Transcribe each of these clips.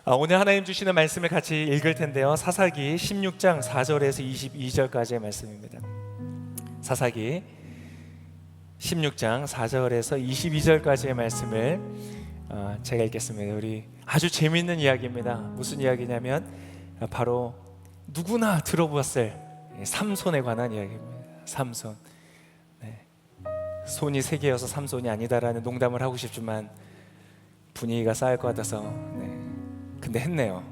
오늘 하나님 주시는 말씀을 같이 읽을 텐데요. 사사기 16장 4절에서 22절까지의 말씀입니다. 사사기 16장 4절에서 22절까지의 말씀을 제가 읽겠습니다. 우리 아주 재미있는 이야기입니다. 무슨 이야기냐면 바로 누구나 들어보았을 삼손에 관한 이야기입니다. 삼손. 손이 세 개여서 삼손이 아니다라는 농담을 하고 싶지만 분위기가 쌓일 것 같아서 근데 했네요.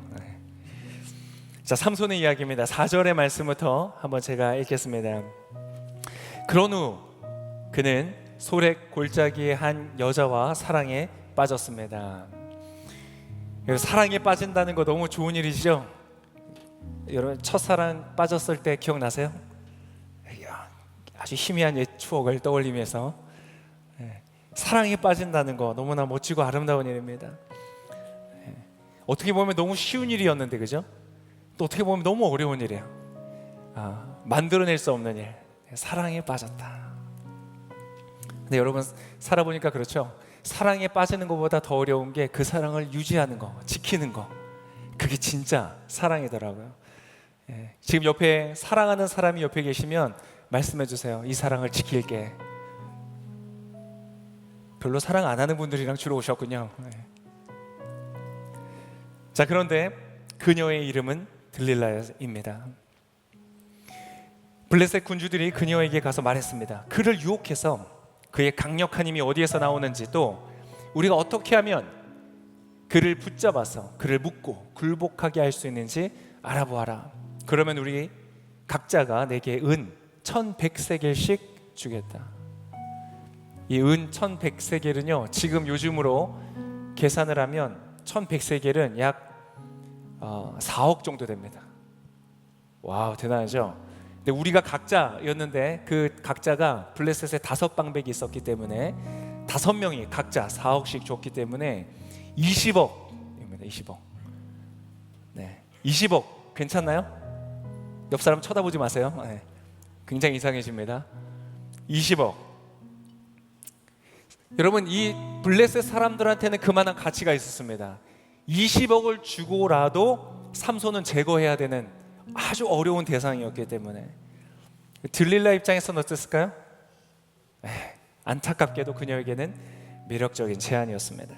자, 삼손의 이야기입니다. 4절의 말씀부터 한번 제가 읽겠습니다. 그런 후 그는 소렉 골짜기의 한 여자와 사랑에 빠졌습니다. 사랑에 빠진다는 거 너무 좋은 일이죠. 여러분 첫사랑 빠졌을 때 기억나세요? 아주 희미한 옛 추억을 떠올리면서 사랑에 빠진다는 거 너무나 멋지고 아름다운 일입니다. 어떻게 보면 너무 쉬운 일이었는데, 그죠? 또 어떻게 보면 너무 어려운 일이에요. 만들어낼 수 없는 일, 사랑에 빠졌다. 근데 여러분 살아보니까 그렇죠. 사랑에 빠지는 것보다 더 어려운 게 그 사랑을 유지하는 거, 지키는 거. 그게 진짜 사랑이더라고요. 지금 옆에 사랑하는 사람이 옆에 계시면 말씀해 주세요. 이 사랑을 지킬게. 별로 사랑 안 하는 분들이랑 주로 오셨군요. 자, 그런데 그녀의 이름은 들릴라입니다. 블레셋 군주들이 그녀에게 가서 말했습니다. 그를 유혹해서 그의 강력한 힘이 어디에서 나오는지, 또 우리가 어떻게 하면 그를 붙잡아서 그를 묶고 굴복하게 할 수 있는지 알아보아라. 그러면 우리 각자가 내게 은 1100세겔씩 주겠다. 이 은 1100세겔은요, 지금 요즘으로 계산을 하면 1100세겔은 약 4억 정도 됩니다. 와우, 대단하죠? 근데 우리가 각자였는데 그 각자가 블레셋에 5방백이 있었기 때문에 5명이 각자 4억씩 줬기 때문에 20억입니다. 20억. 20억 괜찮나요? 옆 사람 쳐다보지 마세요. 굉장히 이상해집니다. 20억. 여러분, 이 블레셋 사람들한테는 그만한 가치가 있었습니다. 20억을 주고라도 삼손은 제거해야 되는 아주 어려운 대상이었기 때문에. 들릴라 입장에서는 어땠을까요? 안타깝게도 그녀에게는 매력적인 제안이었습니다.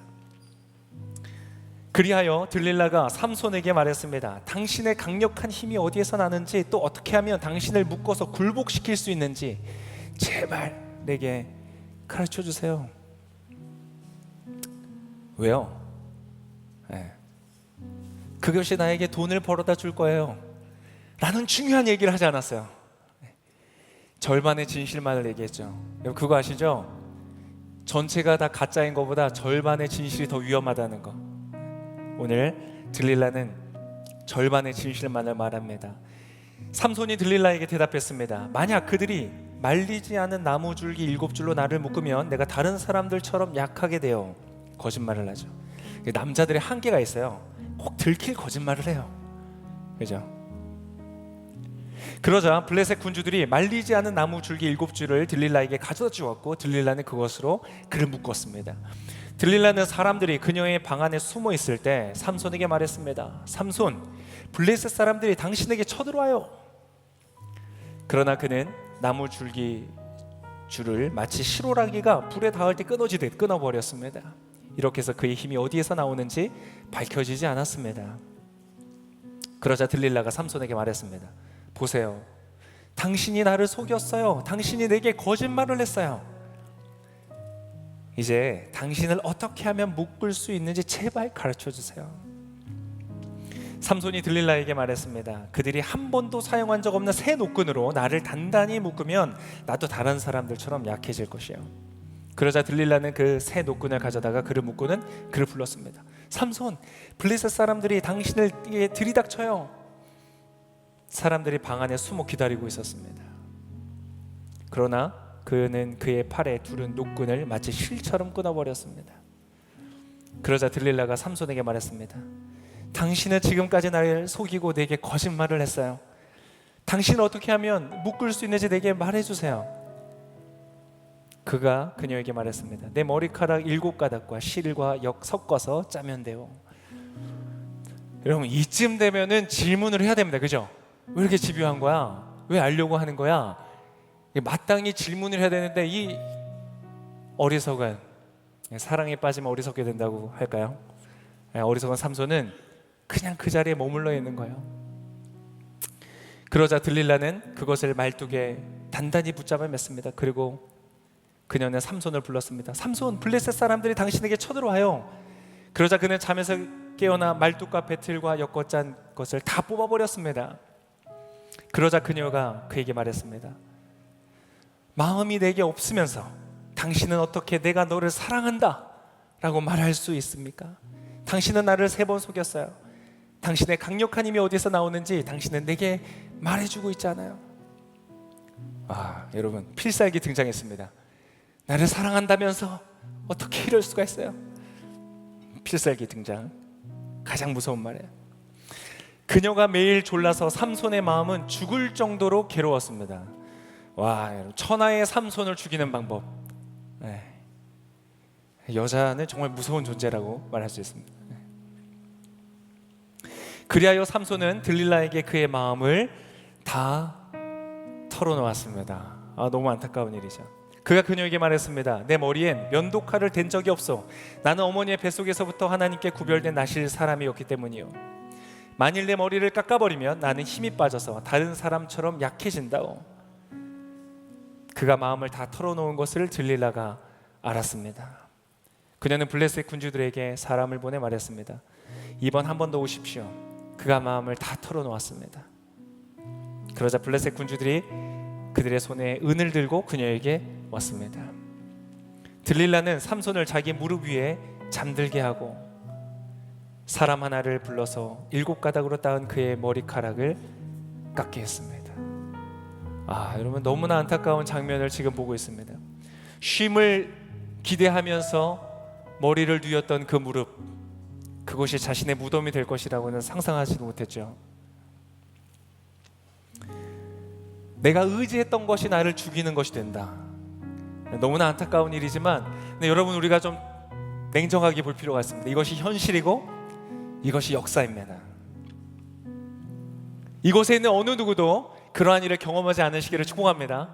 그리하여 들릴라가 삼손에게 말했습니다. 당신의 강력한 힘이 어디에서 나는지, 또 어떻게 하면 당신을 묶어서 굴복시킬 수 있는지 제발 내게 가르쳐 주세요. 왜요? 그것이 나에게 돈을 벌어다 줄 거예요 라는 중요한 얘기를 하지 않았어요. 절반의 진실만을 얘기했죠. 여러분 그거 아시죠? 전체가 다 가짜인 것보다 절반의 진실이 더 위험하다는 거. 오늘 들릴라는 절반의 진실만을 말합니다. 삼손이 들릴라에게 대답했습니다. 만약 그들이 말리지 않은 나무 줄기 7줄로 나를 묶으면 내가 다른 사람들처럼 약하게 되어. 거짓말을 하죠. 남자들의 한계가 있어요. 꼭 들킬 거짓말을 해요. 그죠? 그러자 블레셋 군주들이 말리지 않은 나무 줄기 7줄을 들릴라에게 가져다 주었고, 들릴라는 그것으로 그를 묶었습니다. 들릴라는 사람들이 그녀의 방 안에 숨어 있을 때 삼손에게 말했습니다. 삼손, 블레셋 사람들이 당신에게 쳐들어와요. 그러나 그는 나무 줄기 줄을 마치 실오라기가 불에 닿을 때 끊어지듯 끊어버렸습니다. 이렇게 해서 그의 힘이 어디에서 나오는지 밝혀지지 않았습니다. 그러자 들릴라가 삼손에게 말했습니다. 보세요, 당신이 나를 속였어요. 당신이 내게 거짓말을 했어요. 이제 당신을 어떻게 하면 묶을 수 있는지 제발 가르쳐 주세요. 삼손이 들릴라에게 말했습니다. 그들이 한 번도 사용한 적 없는 새 노끈으로 나를 단단히 묶으면 나도 다른 사람들처럼 약해질 것이에요. 그러자 들릴라는 그 새 노끈을 가져다가 그를 묶고는 그를 불렀습니다. 삼손, 블레셋 사람들이 당신을 들이닥쳐요. 사람들이 방 안에 숨어 기다리고 있었습니다. 그러나 그는 그의 팔에 두른 노끈을 마치 실처럼 끊어버렸습니다. 그러자 들릴라가 삼손에게 말했습니다. 당신은 지금까지 나를 속이고 내게 거짓말을 했어요. 당신은 어떻게 하면 묶을 수 있는지 내게 말해주세요. 그가 그녀에게 말했습니다. 내 머리카락 7가닥과 실과 역 섞어서 짜면 돼요. 여러분 이쯤 되면은 질문을 해야 됩니다. 그죠? 왜 이렇게 집요한 거야? 왜 알려고 하는 거야? 마땅히 질문을 해야 되는데 이 어리석은, 사랑에 빠지면 어리석게 된다고 할까요? 어리석은 삼손은 그냥 그 자리에 머물러 있는 거예요. 그러자 들릴라는 그것을 말뚝에 단단히 붙잡아 맸습니다. 그리고 그녀는 삼손을 불렀습니다. 삼손, 블레셋 사람들이 당신에게 쳐들어와요. 그러자 그는 잠에서 깨어나 말뚝과 배틀과 엮어짠 것을 다 뽑아버렸습니다. 그러자 그녀가 그에게 말했습니다. 마음이 내게 없으면서 당신은 어떻게 내가 너를 사랑한다 라고 말할 수 있습니까? 당신은 나를 3번 속였어요. 당신의 강력한 힘이 어디서 나오는지 당신은 내게 말해주고 있잖아요. 여러분 필살기 등장했습니다. 나를 사랑한다면서 어떻게 이럴 수가 있어요? 필살기 등장. 가장 무서운 말이에요. 그녀가 매일 졸라서 삼손의 마음은 죽을 정도로 괴로웠습니다. 여러분, 천하의 삼손을 죽이는 방법. 여자는 정말 무서운 존재라고 말할 수 있습니다. 그리하여 삼손은 들릴라에게 그의 마음을 다 털어놓았습니다. 너무 안타까운 일이죠. 그가 그녀에게 말했습니다. 내 머리엔 면도칼을 댄 적이 없어. 나는 어머니의 뱃속에서부터 하나님께 구별된 나실 사람이었기 때문이요. 만일 내 머리를 깎아버리면 나는 힘이 빠져서 다른 사람처럼 약해진다오. 그가 마음을 다 털어놓은 것을 들릴라가 알았습니다. 그녀는 블레셋 군주들에게 사람을 보내 말했습니다. 이번 한 번 더 오십시오. 그가 마음을 다 털어놓았습니다. 그러자 블레셋 군주들이 그들의 손에 은을 들고 그녀에게 왔습니다. 들릴라는 삼손을 자기 무릎 위에 잠들게 하고 사람 하나를 불러서 7가닥으로 따은 그의 머리카락을 깎게 했습니다. 여러분 너무나 안타까운 장면을 지금 보고 있습니다. 쉼을 기대하면서 머리를 뉘었던 그 무릎, 그곳이 자신의 무덤이 될 것이라고는 상상하지도 못했죠. 내가 의지했던 것이 나를 죽이는 것이 된다. 너무나 안타까운 일이지만 여러분 우리가 좀 냉정하게 볼 필요가 있습니다. 이것이 현실이고 이것이 역사입니다. 이곳에 있는 어느 누구도 그러한 일을 경험하지 않으시기를 축복합니다.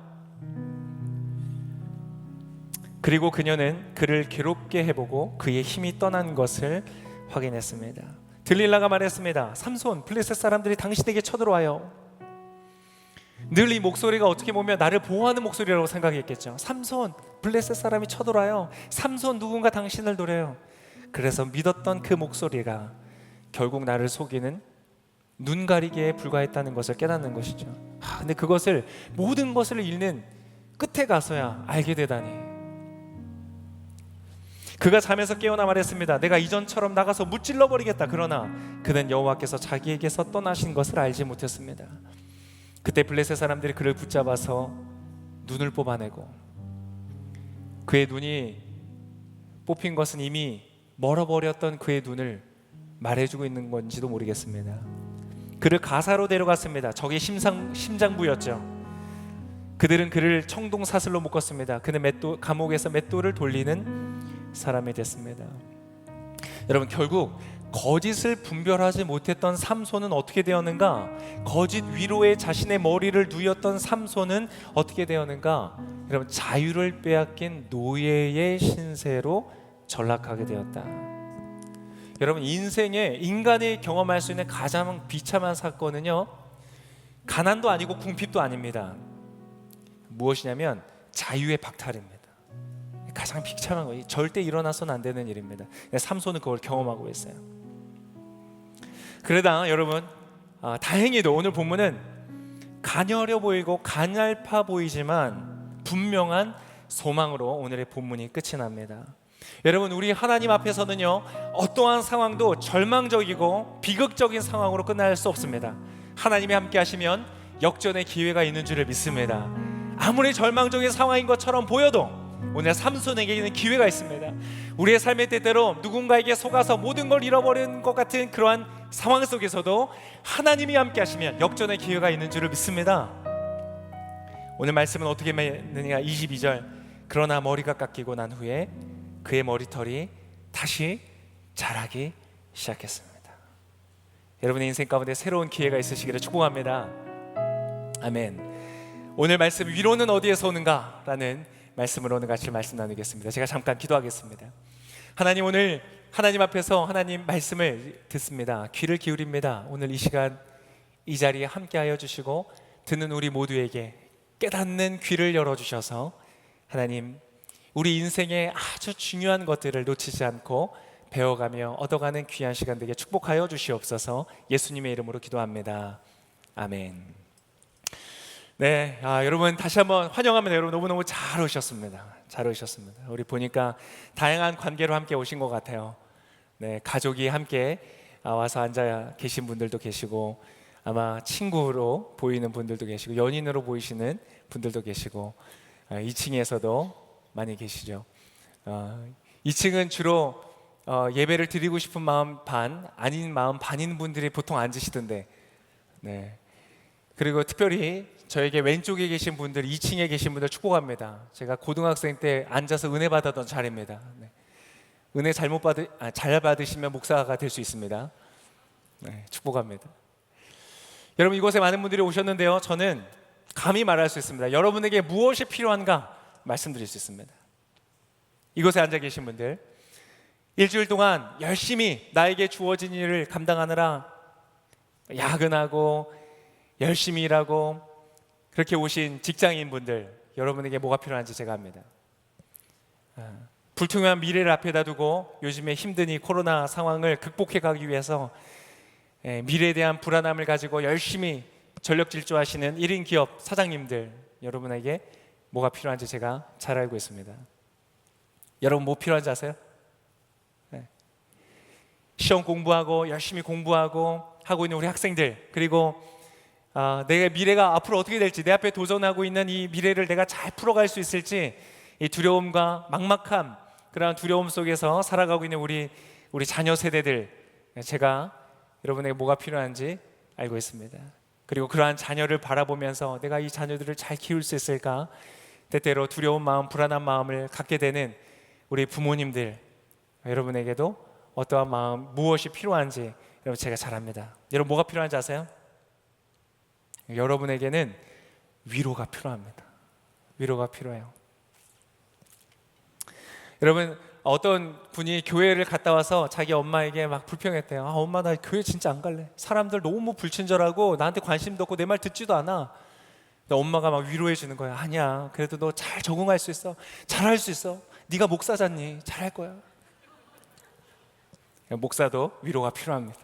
그리고 그녀는 그를 괴롭게 해보고 그의 힘이 떠난 것을 확인했습니다. 들릴라가 말했습니다. 삼손, 블레셋 사람들이 당신에게 쳐들어와요. 늘 이 목소리가 어떻게 보면 나를 보호하는 목소리라고 생각했겠죠. 삼손, 블레셋 사람이 쳐들어와요. 삼손, 누군가 당신을 노려요. 그래서 믿었던 그 목소리가 결국 나를 속이는 눈 가리기에 불과했다는 것을 깨닫는 것이죠. 근데 그것을 모든 것을 잃는 끝에 가서야 알게 되다니. 그가 잠에서 깨어나 말했습니다. 내가 이전처럼 나가서 무찔러 버리겠다. 그러나 그는 여호와께서 자기에게서 떠나신 것을 알지 못했습니다. 그때 블레셋 사람들이 그를 붙잡아서 눈을 뽑아내고 그의 눈이 뽑힌 것은 이미 멀어버렸던 그의 눈을 말해주고 있는 건지도 모르겠습니다. 그를 가사로 데려갔습니다. 적의 심장부였죠. 그들은 그를 청동 사슬로 묶었습니다. 그는 감옥에서 맷돌을 돌리는 사람이 됐습니다. 여러분 결국 거짓을 분별하지 못했던 삼손은 어떻게 되었는가? 거짓 위로에 자신의 머리를 누였던 삼손은 어떻게 되었는가? 여러분 자유를 빼앗긴 노예의 신세로 전락하게 되었다. 여러분 인생에 인간이 경험할 수 있는 가장 비참한 사건은요, 가난도 아니고 궁핍도 아닙니다. 무엇이냐면 자유의 박탈입니다. 가장 비참한 거예요. 절대 일어나서는 안 되는 일입니다. 삼손은 그걸 경험하고 있어요. 그러다 여러분 다행히도 오늘 본문은 가녀려 보이고 가냘파 보이지만 분명한 소망으로 오늘의 본문이 끝이 납니다. 여러분 우리 하나님 앞에서는요 어떠한 상황도 절망적이고 비극적인 상황으로 끝날 수 없습니다. 하나님이 함께 하시면 역전의 기회가 있는 줄을 믿습니다. 아무리 절망적인 상황인 것처럼 보여도 오늘 삼손에게는 기회가 있습니다. 우리의 삶의 때때로 누군가에게 속아서 모든 걸 잃어버린 것 같은 그러한 상황 속에서도 하나님이 함께 하시면 역전의 기회가 있는 줄을 믿습니다. 오늘 말씀은 어떻게 맺느냐. 22절 그러나 머리가 깎이고 난 후에 그의 머리털이 다시 자라기 시작했습니다. 여러분의 인생 가운데 새로운 기회가 있으시기를 축복합니다. 아멘. 오늘 말씀 위로는 어디에서 오는가? 라는 말씀으로 오늘 같이 말씀 나누겠습니다. 제가 잠깐 기도하겠습니다. 하나님, 오늘 하나님 앞에서 하나님 말씀을 듣습니다. 귀를 기울입니다. 오늘 이 시간 이 자리에 함께하여 주시고 듣는 우리 모두에게 깨닫는 귀를 열어주셔서 하나님, 우리 인생의 아주 중요한 것들을 놓치지 않고 배워가며 얻어가는 귀한 시간 되게 축복하여 주시옵소서. 예수님의 이름으로 기도합니다. 아멘. 네, 여러분 다시 한번 환영합니다. 여러분 너무너무 잘 오셨습니다. 잘 오셨습니다. 우리 보니까 다양한 관계로 함께 오신 것 같아요. 네, 가족이 함께 와서 앉아 계신 분들도 계시고, 아마 친구로 보이는 분들도 계시고, 연인으로 보이시는 분들도 계시고, 2층에서도 많이 계시죠. 2층은 주로 예배를 드리고 싶은 마음 반, 아닌 마음 반인 분들이 보통 앉으시던데, 네. 그리고 특별히 저에게 왼쪽에 계신 분들, 2층에 계신 분들 축복합니다. 제가 고등학생 때 앉아서 은혜 받았던 자리입니다. 네. 은혜 잘 받으시면 목사가 될 수 있습니다. 네, 축복합니다. 여러분, 이곳에 많은 분들이 오셨는데요, 저는 감히 말할 수 있습니다. 여러분에게 무엇이 필요한가 말씀드릴 수 있습니다. 이곳에 앉아 계신 분들, 일주일 동안 열심히 나에게 주어진 일을 감당하느라 야근하고 열심히 일하고 그렇게 오신 직장인분들, 여러분에게 뭐가 필요한지 제가 압니다. 불투명한 미래를 앞에다 두고 요즘에 힘든 이 코로나 상황을 극복해 가기 위해서 미래에 대한 불안함을 가지고 열심히 전력 질주하시는 1인 기업 사장님들, 여러분에게 뭐가 필요한지 제가 잘 알고 있습니다. 여러분 뭐 필요한지 아세요? 시험 공부하고 열심히 공부하고 하고 있는 우리 학생들, 그리고 내 미래가 앞으로 어떻게 될지, 내 앞에 도전하고 있는 이 미래를 내가 잘 풀어갈 수 있을지, 이 두려움과 막막함, 그러한 두려움 속에서 살아가고 있는 우리 자녀 세대들, 제가 여러분에게 뭐가 필요한지 알고 있습니다. 그리고 그러한 자녀를 바라보면서 내가 이 자녀들을 잘 키울 수 있을까, 때때로 두려운 마음, 불안한 마음을 갖게 되는 우리 부모님들, 여러분에게도 어떠한 마음, 무엇이 필요한지 여러분 제가 잘 압니다. 여러분 뭐가 필요한지 아세요? 여러분에게는 위로가 필요합니다. 위로가 필요해요. 여러분, 어떤 분이 교회를 갔다 와서 자기 엄마에게 막 불평했대요. 엄마, 나 교회 진짜 안 갈래. 사람들 너무 불친절하고 나한테 관심도 없고 내 말 듣지도 않아. 근데 엄마가 막 위로해 주는 거야. 아니야, 그래도 너 잘 적응할 수 있어. 잘할 수 있어. 네가 목사잖니. 잘할 거야. 목사도 위로가 필요합니다.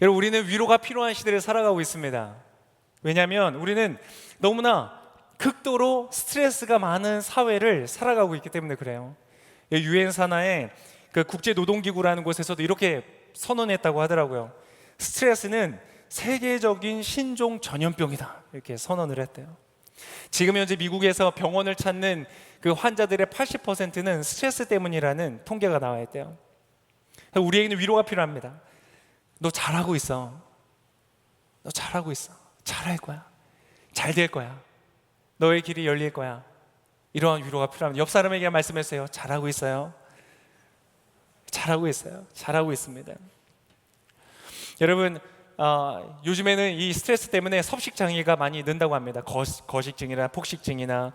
여러분, 우리는 위로가 필요한 시대를 살아가고 있습니다. 왜냐하면 우리는 너무나 극도로 스트레스가 많은 사회를 살아가고 있기 때문에 그래요. 유엔 산하의 그 국제노동기구라는 곳에서도 이렇게 선언했다고 하더라고요. 스트레스는 세계적인 신종 전염병이다, 이렇게 선언을 했대요. 지금 현재 미국에서 병원을 찾는 그 환자들의 80%는 스트레스 때문이라는 통계가 나와 있대요. 우리에게는 위로가 필요합니다. 너 잘하고 있어. 너 잘하고 있어. 잘할 거야. 잘 될 거야. 너의 길이 열릴 거야. 이러한 위로가 필요합니다. 옆 사람에게 말씀했어요. 잘하고 있어요. 잘하고 있어요. 잘하고 있습니다. 여러분, 요즘에는 이 스트레스 때문에 섭식 장애가 많이 는다고 합니다. 거식증이나 폭식증이나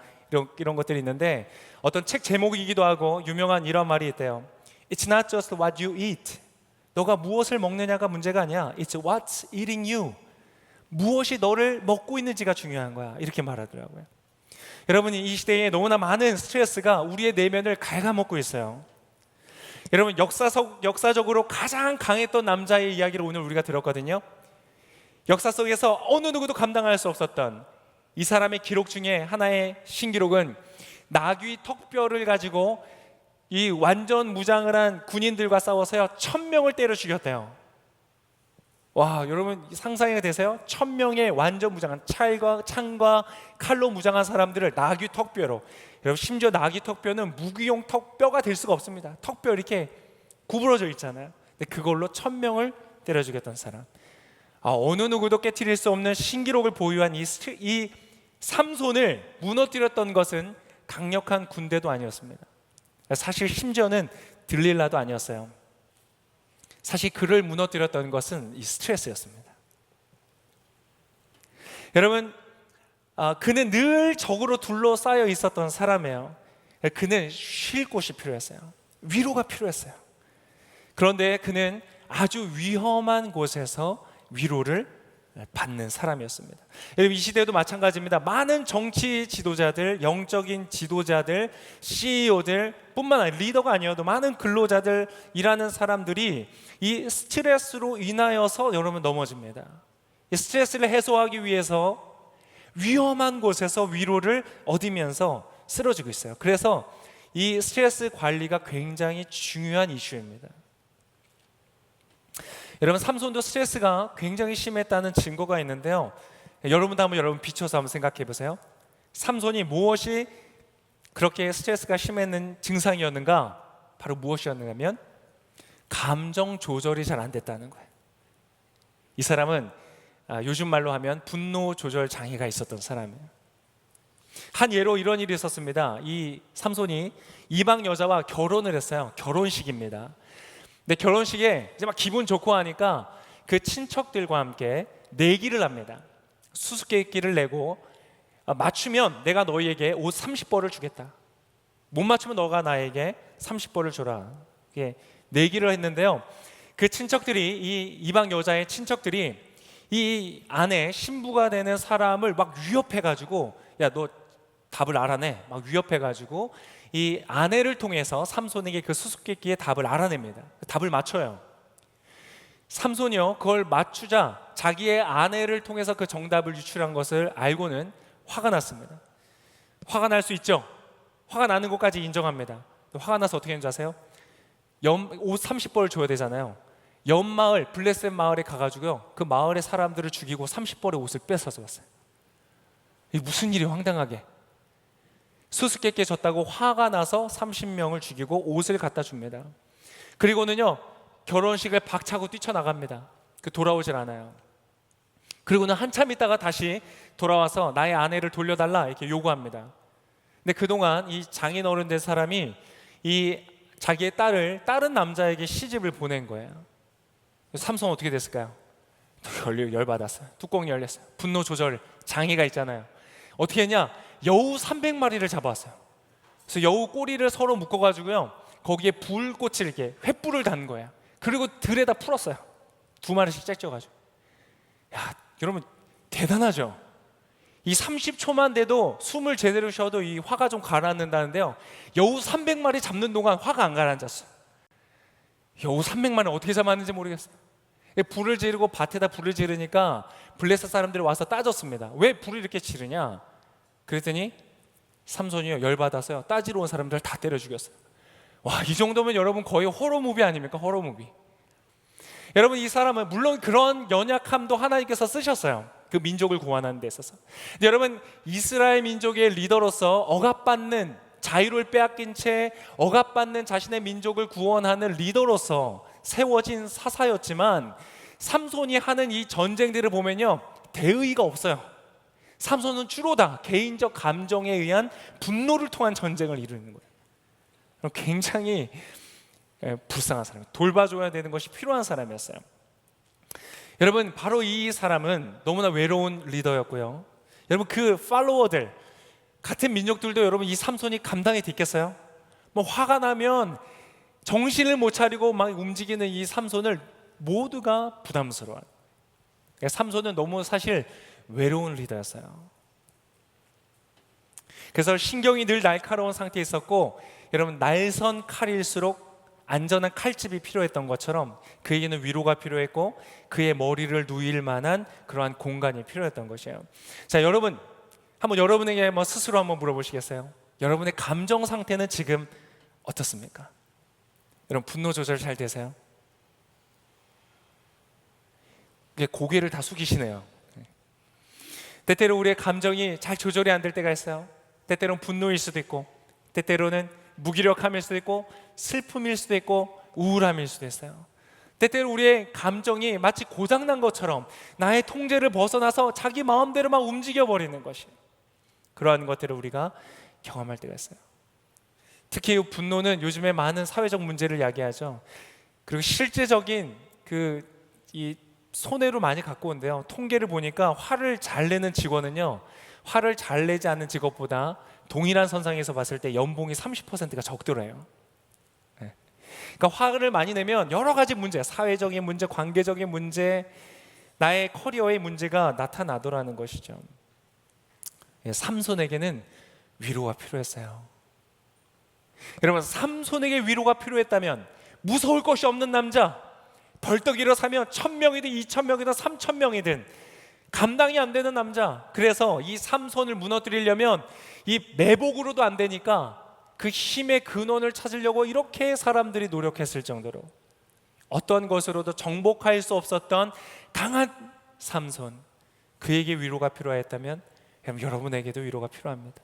이런 것들이 있는데, 어떤 책 제목이기도 하고 유명한 이런 말이 있대요. It's not just what you eat. 너가 무엇을 먹느냐가 문제가 아니야. It's what's eating you. 무엇이 너를 먹고 있는지가 중요한 거야. 이렇게 말하더라고요. 여러분이 이 시대에 너무나 많은 스트레스가 우리의 내면을 갉아먹고 있어요. 여러분, 역사적으로 가장 강했던 남자의 이야기를 오늘 우리가 들었거든요. 역사 속에서 어느 누구도 감당할 수 없었던 이 사람의 기록 중에 하나의 신기록은 나귀 턱뼈를 가지고 이 완전 무장을 한 군인들과 싸워서요 1000명을 때려 죽였대요. 와, 여러분 상상이 되세요? 1000명의 완전 무장한 창과 칼로 무장한 사람들을 나귀 턱뼈로, 여러분 심지어 나귀 턱뼈는 무기용 턱뼈가 될 수가 없습니다. 턱뼈 이렇게 구부러져 있잖아요. 근데 그걸로 1000명을 때려 죽였던 사람, 어느 누구도 깨트릴 수 없는 신기록을 보유한 이 삼손을 무너뜨렸던 것은 강력한 군대도 아니었습니다. 사실 심지어는 들릴라도 아니었어요. 사실 그를 무너뜨렸던 것은 이 스트레스였습니다. 여러분, 그는 늘 적으로 둘러싸여 있었던 사람이에요. 그는 쉴 곳이 필요했어요. 위로가 필요했어요. 그런데 그는 아주 위험한 곳에서 위로를 받는 사람이었습니다. 여러분, 이 시대도 마찬가지입니다. 많은 정치 지도자들, 영적인 지도자들, CEO들 뿐만 아니라 리더가 아니어도 많은 근로자들, 일하는 사람들이 이 스트레스로 인하여서 여러분 넘어집니다. 이 스트레스를 해소하기 위해서 위험한 곳에서 위로를 얻으면서 쓰러지고 있어요. 그래서 이 스트레스 관리가 굉장히 중요한 이슈입니다. 여러분, 삼손도 스트레스가 굉장히 심했다는 증거가 있는데요. 여러분도 한번 여러분 비춰서 한번 생각해 보세요. 삼손이 무엇이 그렇게 스트레스가 심했는 증상이었는가? 바로 무엇이었느냐면 감정 조절이 잘 안 됐다는 거예요. 이 사람은 요즘 말로 하면 분노 조절 장애가 있었던 사람이에요. 한 예로 이런 일이 있었습니다. 이 삼손이 이방 여자와 결혼을 했어요. 결혼식입니다. 근데 결혼식에 이제 막 기분 좋고 하니까 그 친척들과 함께 내기를 합니다. 수수께끼를 내고 맞추면 내가 너희에게 옷 30벌을 주겠다. 못 맞추면 너가 나에게 30벌을 줘라. 이게 내기를 했는데요. 그 친척들이, 이 이방 여자의 친척들이 이 아내, 신부가 되는 사람을 막 위협해가지고, 야, 너 답을 알아내. 막 위협해가지고 이 아내를 통해서 삼손에게 그 수수께끼의 답을 알아냅니다. 답을 맞춰요. 삼손이요, 그걸 맞추자 자기의 아내를 통해서 그 정답을 유출한 것을 알고는 화가 났습니다. 화가 날 수 있죠. 화가 나는 것까지 인정합니다. 화가 나서 어떻게 했는지 아세요? 옷 30벌을 줘야 되잖아요. 옆마을, 블레셋 마을에 가가지고요, 그 마을의 사람들을 죽이고 30벌의 옷을 뺏어서 왔어요. 이게 무슨 일이 황당하게. 수수께끼에 졌다고 화가 나서 30명을 죽이고 옷을 갖다 줍니다. 그리고는요, 결혼식을 박차고 뛰쳐나갑니다. 돌아오질 않아요. 그리고는 한참 있다가 다시 돌아와서 나의 아내를 돌려달라 이렇게 요구합니다. 근데 그동안 이 장인어른 된 사람이 이 자기의 딸을 다른 남자에게 시집을 보낸 거예요. 삼손 어떻게 됐을까요? 열받았어요. 뚜껑이 열렸어요. 분노 조절 장애가 있잖아요. 어떻게 했냐? 여우 300마리를 잡아왔어요. 그래서 여우 꼬리를 서로 묶어가지고요, 거기에 불꽃을 이렇게 횃불을 단 거예요. 그리고 들에다 풀었어요. 2마리씩 째쪄가지고. 야, 여러분 대단하죠? 이 30초만 돼도 숨을 제대로 쉬어도 이 화가 좀 가라앉는다는데요, 여우 300마리 잡는 동안 화가 안 가라앉았어요. 여우 300마리 어떻게 잡았는지 모르겠어요. 불을 지르고 밭에다 불을 지르니까 블레셋 사람들이 와서 따졌습니다. 왜 불을 이렇게 지르냐? 그랬더니 삼손이요, 열받아서요, 따지러 온 사람들 다 때려 죽였어요. 와, 이 정도면 여러분 거의 호러무비 아닙니까? 호러무비. 여러분, 이 사람은 물론 그런 연약함도 하나님께서 쓰셨어요. 그 민족을 구원하는 데 있어서. 근데 여러분, 이스라엘 민족의 리더로서 억압받는, 자유를 빼앗긴 채 억압받는 자신의 민족을 구원하는 리더로서 세워진 사사였지만, 삼손이 하는 이 전쟁들을 보면요, 대의가 없어요. 삼손은 주로 다 개인적 감정에 의한 분노를 통한 전쟁을 이루는 거예요. 굉장히 불쌍한 사람, 돌봐줘야 되는 것이 필요한 사람이었어요. 여러분, 바로 이 사람은 너무나 외로운 리더였고요. 여러분, 그 팔로워들, 같은 민족들도 여러분 이 삼손이 감당이 됐겠어요? 뭐 화가 나면 정신을 못 차리고 막 움직이는 이 삼손을 모두가 부담스러워요. 삼손은 너무 사실 외로운 리더였어요. 그래서 신경이 늘 날카로운 상태에 있었고, 여러분, 날선 칼일수록 안전한 칼집이 필요했던 것처럼 그에게는 위로가 필요했고 그의 머리를 누일 만한 그러한 공간이 필요했던 것이에요. 자, 여러분, 한번 여러분에게 스스로 한번 물어보시겠어요? 여러분의 감정 상태는 지금 어떻습니까? 여러분, 분노 조절 잘 되세요? 고개를 다 숙이시네요. 때때로 우리의 감정이 잘 조절이 안 될 때가 있어요. 때때로는 분노일 수도 있고, 때때로는 무기력함일 수도 있고, 슬픔일 수도 있고, 우울함일 수도 있어요. 때때로 우리의 감정이 마치 고장난 것처럼 나의 통제를 벗어나서 자기 마음대로 막 움직여버리는 것이, 그러한 것들을 우리가 경험할 때가 있어요. 특히 이 분노는 요즘에 많은 사회적 문제를 야기하죠. 그리고 실제적인 이 손해로 많이 갖고 온대요. 통계를 보니까 화를 잘 내는 직원은요, 화를 잘 내지 않는 직업보다 동일한 선상에서 봤을 때 연봉이 30%가 적더래요. 네. 그러니까 화를 많이 내면 여러 가지 문제, 사회적인 문제, 관계적인 문제, 나의 커리어의 문제가 나타나더라는 것이죠. 삼손에게는 위로가 필요했어요. 여러분, 삼손에게 위로가 필요했다면 무서울 것이 없는 남자, 벌떡 일어서면 1000명이든 2000명이든 3000명이든 감당이 안 되는 남자. 그래서 이 삼손을 무너뜨리려면 이 매복으로도 안 되니까 그 힘의 근원을 찾으려고 이렇게 사람들이 노력했을 정도로 어떤 것으로도 정복할 수 없었던 강한 삼손, 그에게 위로가 필요했다면 여러분에게도 위로가 필요합니다.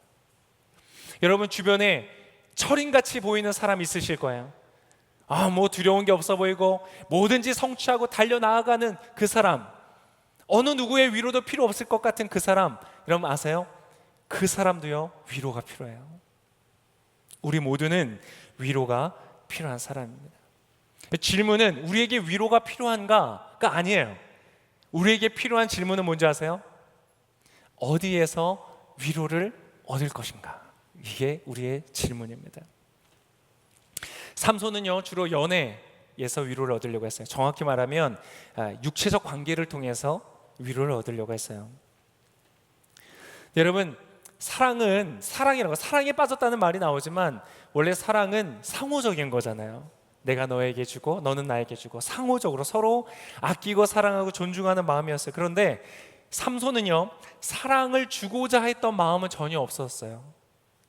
여러분 주변에 철인같이 보이는 사람 있으실 거예요. 뭐 두려운 게 없어 보이고 뭐든지 성취하고 달려나가는 그 사람, 어느 누구의 위로도 필요 없을 것 같은 그 사람, 여러분 아세요? 그 사람도요 위로가 필요해요. 우리 모두는 위로가 필요한 사람입니다. 질문은 우리에게 위로가 필요한가가 아니에요. 우리에게 필요한 질문은 뭔지 아세요? 어디에서 위로를 얻을 것인가? 이게 우리의 질문입니다. 삼손은요 주로 연애에서 위로를 얻으려고 했어요. 정확히 말하면 육체적 관계를 통해서 위로를 얻으려고 했어요. 여러분, 사랑에 빠졌다는 말이 나오지만 원래 사랑은 상호적인 거잖아요. 내가 너에게 주고 너는 나에게 주고 상호적으로 서로 아끼고 사랑하고 존중하는 마음이었어요. 그런데 삼손은요 사랑을 주고자 했던 마음은 전혀 없었어요.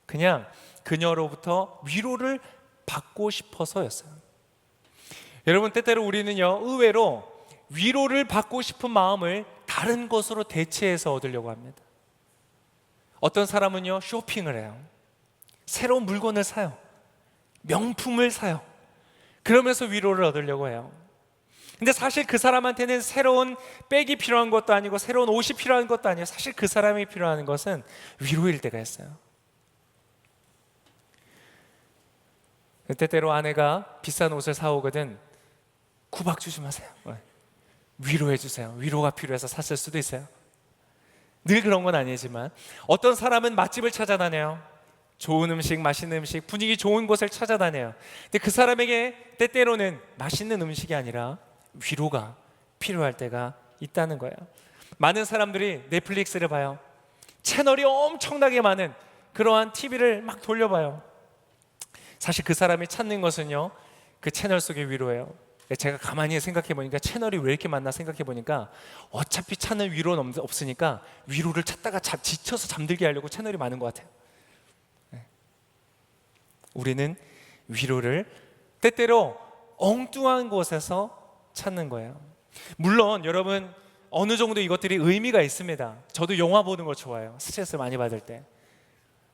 그냥 그녀로부터 위로를 받고 싶어서였어요. 여러분, 때때로 우리는요 의외로 위로를 받고 싶은 마음을 다른 것으로 대체해서 얻으려고 합니다. 어떤 사람은요 쇼핑을 해요. 새로운 물건을 사요. 명품을 사요. 그러면서 위로를 얻으려고 해요. 근데 사실 그 사람한테는 새로운 백이 필요한 것도 아니고 새로운 옷이 필요한 것도 아니에요. 사실 그 사람이 필요한 것은 위로일 때가 있어요. 때때로 아내가 비싼 옷을 사오거든 구박 주지 마세요. 위로해 주세요. 위로가 필요해서 샀을 수도 있어요. 늘 그런 건 아니지만 어떤 사람은 맛집을 찾아다녀요. 좋은 음식, 맛있는 음식, 분위기 좋은 곳을 찾아다녀요. 근데 그 사람에게 때때로는 맛있는 음식이 아니라 위로가 필요할 때가 있다는 거예요. 많은 사람들이 넷플릭스를 봐요. 채널이 엄청나게 많은 그러한 TV를 막 돌려봐요. 사실 그 사람이 찾는 것은요 그 채널 속의 위로예요. 제가 가만히 생각해 보니까 채널이 왜 이렇게 많나 생각해 보니까 어차피 찾는 위로는 없으니까 위로를 찾다가 지쳐서 잠들게 하려고 채널이 많은 것 같아요. 우리는 위로를 때때로 엉뚱한 곳에서 찾는 거예요. 물론 여러분 어느 정도 이것들이 의미가 있습니다. 저도 영화 보는 거 좋아해요. 스트레스 많이 받을 때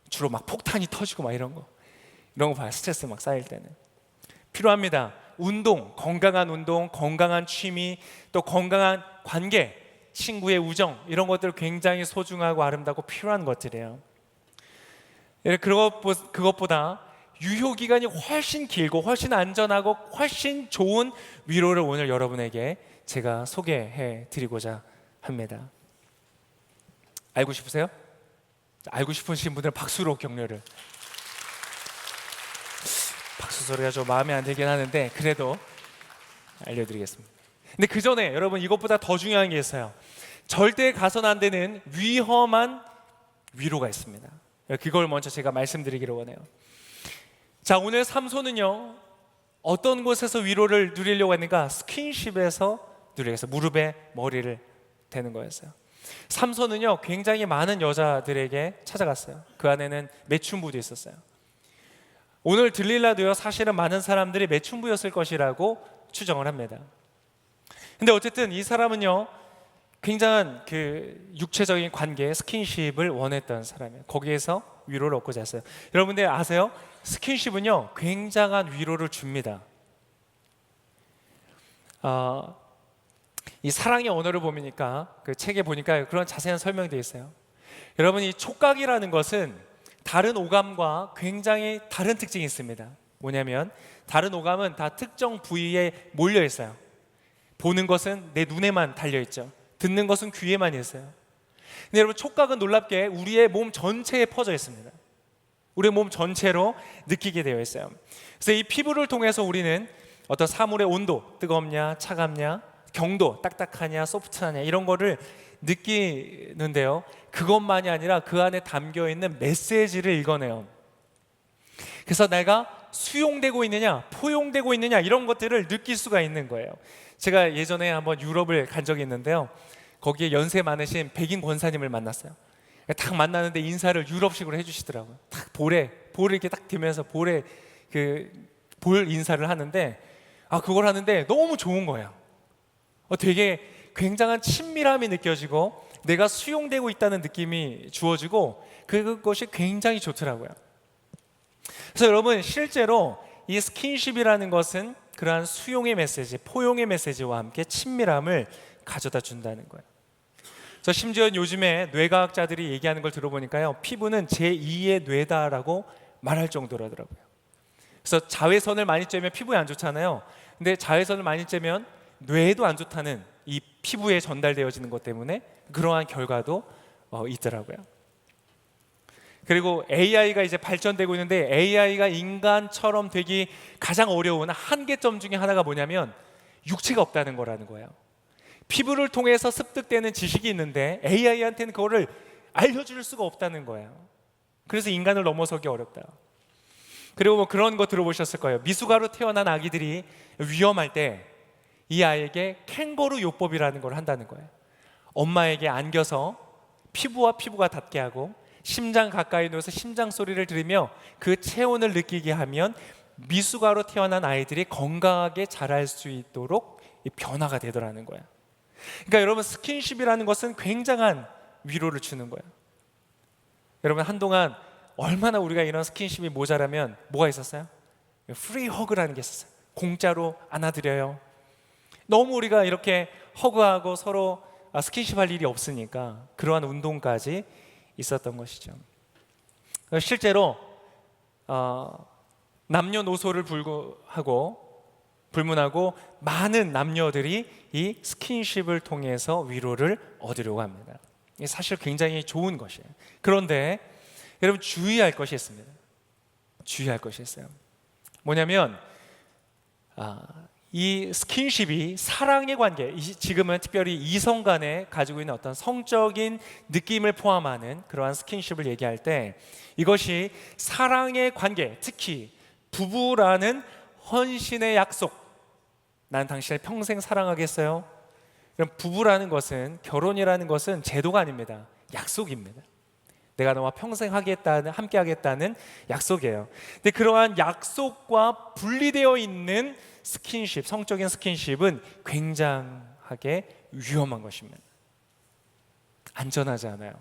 주로 막 폭탄이 터지고 막 이런 거 봐요. 스트레스 막 쌓일 때는 필요합니다. 운동, 건강한 취미, 또 건강한 관계, 친구의 우정, 이런 것들 굉장히 소중하고 아름답고 필요한 것들이에요. 그것보다 유효기간이 훨씬 길고 훨씬 안전하고 훨씬 좋은 위로를 오늘 여러분에게 제가 소개해 드리고자 합니다. 알고 싶으세요? 알고 싶으신 분들은 박수로 격려를. 박수 소리가 좀 마음에 안 들긴 하는데 그래도 알려드리겠습니다. 근데 그 전에 여러분 이것보다 더 중요한 게 있어요. 절대 가서는 안 되는 위험한 위로가 있습니다. 그걸 먼저 제가 말씀드리기로 원해요. 자, 오늘 삼손은요 어떤 곳에서 위로를 누리려고 했는가? 스킨십에서 누리려고 했어요. 무릎에 머리를 대는 거였어요. 삼손은요 굉장히 많은 여자들에게 찾아갔어요. 그 안에는 매춘부도 있었어요. 오늘 들릴라도요 사실은 많은 사람들이 매춘부였을 것이라고 추정을 합니다. 근데 어쨌든 이 사람은요 굉장한 그 육체적인 관계, 스킨십을 원했던 사람이에요. 거기에서 위로를 얻고자 했어요. 여러분들 아세요? 스킨십은요 굉장한 위로를 줍니다. 이 사랑의 언어를 보니까 그 책에 보니까 그런 자세한 설명이 되어 있어요. 여러분, 이 촉각이라는 것은 다른 오감과 굉장히 다른 특징이 있습니다. 뭐냐면 다른 오감은 다 특정 부위에 몰려 있어요. 보는 것은 내 눈에만 달려 있죠. 듣는 것은 귀에만 있어요. 근데 여러분, 촉각은 놀랍게 우리의 몸 전체에 퍼져 있습니다. 우리의 몸 전체로 느끼게 되어 있어요. 그래서 이 피부를 통해서 우리는 어떤 사물의 온도, 뜨겁냐, 차갑냐, 경도, 딱딱하냐, 소프트하냐, 이런 거를 느끼는데요, 그것만이 아니라 그 안에 담겨 있는 메시지를 읽어내요. 그래서 내가 수용되고 있느냐, 포용되고 있느냐, 이런 것들을 느낄 수가 있는 거예요. 제가 예전에 한번 유럽을 간 적이 있는데요, 거기에 연세 많으신 백인 권사님을 만났어요. 딱 만나는데 인사를 유럽식으로 해주시더라고요. 딱 볼을 이렇게 딱 대면서 볼에 볼 인사를 하는데, 그걸 하는데 너무 좋은 거예요. 되게 굉장한 친밀함이 느껴지고 내가 수용되고 있다는 느낌이 주어지고, 그것이 굉장히 좋더라고요. 그래서 여러분, 실제로 이 스킨십이라는 것은 그러한 수용의 메시지, 포용의 메시지와 함께 친밀함을 가져다 준다는 거예요. 그래서 심지어 요즘에 뇌과학자들이 얘기하는 걸 들어보니까요, 피부는 제2의 뇌다라고 말할 정도라더라고요. 그래서 자외선을 많이 쬐면 피부에 안 좋잖아요. 근데 자외선을 많이 쬐면 뇌에도 안 좋다는, 이 피부에 전달되어지는 것 때문에 그러한 결과도 있더라고요. 그리고 AI가 이제 발전되고 있는데, AI가 인간처럼 되기 가장 어려운 한계점 중에 하나가 뭐냐면 육체가 없다는 거라는 거예요. 피부를 통해서 습득되는 지식이 있는데 AI한테는 그거를 알려줄 수가 없다는 거예요. 그래서 인간을 넘어서기 어렵다. 그리고 뭐 그런 거 들어보셨을 거예요. 미숙아로 태어난 아기들이 위험할 때 이 아이에게 캥거루 요법이라는 걸 한다는 거예요. 엄마에게 안겨서 피부와 피부가 닿게 하고 심장 가까이 누워서 심장 소리를 들으며 그 체온을 느끼게 하면 미숙아로 태어난 아이들이 건강하게 자랄 수 있도록 변화가 되더라는 거예요. 그러니까 여러분, 스킨십이라는 것은 굉장한 위로를 주는 거예요. 여러분, 한동안 얼마나 우리가 이런 스킨십이 모자라면 뭐가 있었어요? 프리 허그라는 게 있었어요. 공짜로 안아드려요. 너무 우리가 이렇게 허그하고 서로 스킨십 할 일이 없으니까 그러한 운동까지 있었던 것이죠. 실제로 남녀노소를 불문하고 많은 남녀들이 이 스킨십을 통해서 위로를 얻으려고 합니다. 이게 사실 굉장히 좋은 것이에요. 그런데 여러분, 주의할 것이 있습니다. 주의할 것이 있어요. 뭐냐면 이 스킨십이 사랑의 관계, 지금은 특별히 이성 간에 가지고 있는 어떤 성적인 느낌을 포함하는 그러한 스킨십을 얘기할 때, 이것이 사랑의 관계, 특히 부부라는 헌신의 약속, 난 당신을 평생 사랑하겠어요. 그럼 부부라는 것은, 결혼이라는 것은 제도가 아닙니다. 약속입니다. 내가 너와 평생 함께 하겠다는 약속이에요. 근데 그러한 약속과 분리되어 있는 스킨십, 성적인 스킨십은 굉장하게 위험한 것입니다. 안전하지 않아요.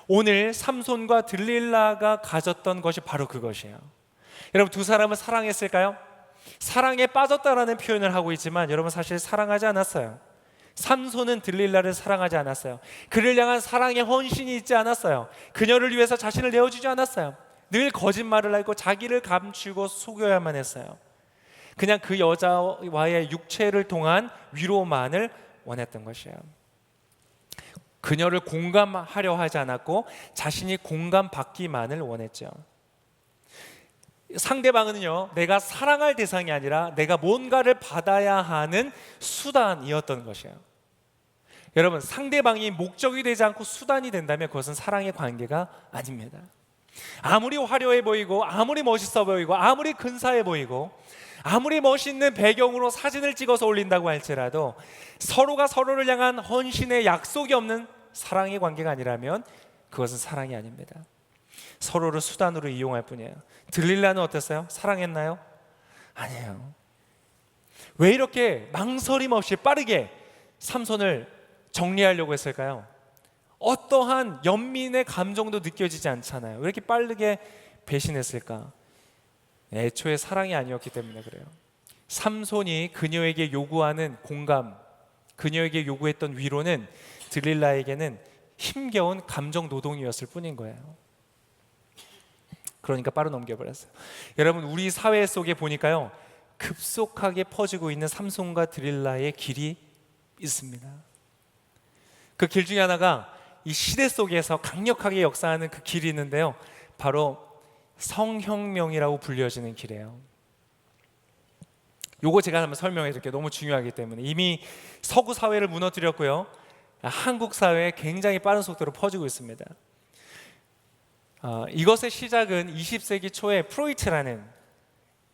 오늘 삼손과 들릴라가 가졌던 것이 바로 그것이에요. 여러분, 두 사람은 사랑했을까요? 사랑에 빠졌다라는 표현을 하고 있지만 여러분, 사실 사랑하지 않았어요. 삼손은 들릴라를 사랑하지 않았어요. 그를 향한 사랑의 헌신이 있지 않았어요. 그녀를 위해서 자신을 내어주지 않았어요. 늘 거짓말을 하고 자기를 감추고 속여야만 했어요. 그냥 그 여자와의 육체를 통한 위로만을 원했던 것이에요. 그녀를 공감하려 하지 않았고 자신이 공감받기만을 원했죠. 상대방은요, 내가 사랑할 대상이 아니라 내가 뭔가를 받아야 하는 수단이었던 것이에요. 여러분, 상대방이 목적이 되지 않고 수단이 된다면 그것은 사랑의 관계가 아닙니다. 아무리 화려해 보이고 아무리 멋있어 보이고 아무리 근사해 보이고 아무리 멋있는 배경으로 사진을 찍어서 올린다고 할지라도 서로가 서로를 향한 헌신의 약속이 없는 사랑의 관계가 아니라면 그것은 사랑이 아닙니다. 서로를 수단으로 이용할 뿐이에요. 들릴라는 어땠어요? 사랑했나요? 아니에요. 왜 이렇게 망설임 없이 빠르게 삼손을 정리하려고 했을까요? 어떠한 연민의 감정도 느껴지지 않잖아요. 왜 이렇게 빠르게 배신했을까? 애초에 사랑이 아니었기 때문에 그래요. 삼손이 그녀에게 요구하는 공감, 그녀에게 요구했던 위로는 들릴라에게는 힘겨운 감정 노동이었을 뿐인 거예요. 그러니까 바로 넘겨버렸어요. 여러분, 우리 사회 속에 보니까요, 급속하게 퍼지고 있는 삼손과 들릴라의 길이 있습니다. 그 길 중에 하나가 이 시대 속에서 강력하게 역사하는 그 길이 있는데요, 바로 성혁명이라고 불려지는 길이에요. 요거 제가 한번 설명해 드릴게요. 너무 중요하기 때문에. 이미 서구 사회를 무너뜨렸고요, 한국 사회에 굉장히 빠른 속도로 퍼지고 있습니다. 이것의 시작은 20세기 초에 프로이트라는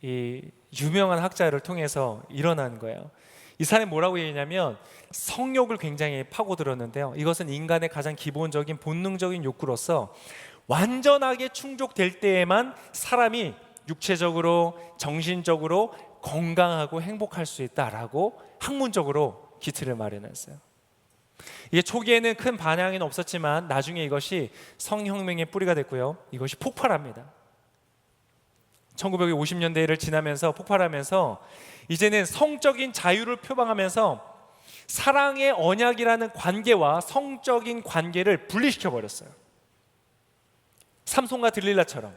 이 유명한 학자를 통해서 일어난 거예요. 이 사람이 뭐라고 얘기냐면, 성욕을 굉장히 파고들었는데요, 이것은 인간의 가장 기본적인 본능적인 욕구로서 완전하게 충족될 때에만 사람이 육체적으로, 정신적으로 건강하고 행복할 수 있다라고 학문적으로 기틀을 마련했어요. 이게 초기에는 큰 반향은 없었지만 나중에 이것이 성혁명의 뿌리가 됐고요, 이것이 폭발합니다. 1950년대를 지나면서 폭발하면서 이제는 성적인 자유를 표방하면서 사랑의 언약이라는 관계와 성적인 관계를 분리시켜 버렸어요. 삼손과 들릴라처럼.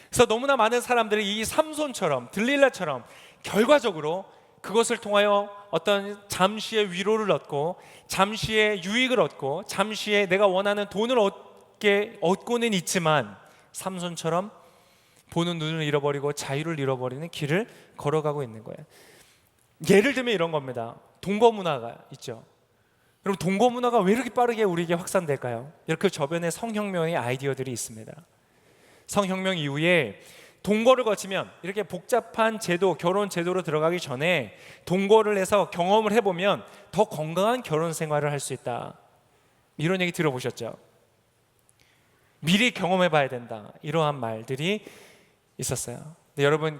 그래서 너무나 많은 사람들이 이 삼손처럼, 들릴라처럼 결과적으로 그것을 통하여 어떤 잠시의 위로를 얻고, 잠시의 유익을 얻고, 잠시의 내가 원하는 돈을 얻고는 있지만, 삼손처럼 보는 눈을 잃어버리고 자유를 잃어버리는 길을 걸어가고 있는 거예요. 예를 들면 이런 겁니다. 동거 문화가 있죠. 여러분, 동거 문화가 왜 이렇게 빠르게 우리에게 확산될까요? 이렇게 저변에 성혁명의 아이디어들이 있습니다. 성혁명 이후에 동거를 거치면, 이렇게 복잡한 제도, 결혼 제도로 들어가기 전에 동거를 해서 경험을 해보면 더 건강한 결혼 생활을 할 수 있다, 이런 얘기 들어보셨죠? 미리 경험해 봐야 된다, 이러한 말들이 있었어요. 근데 여러분,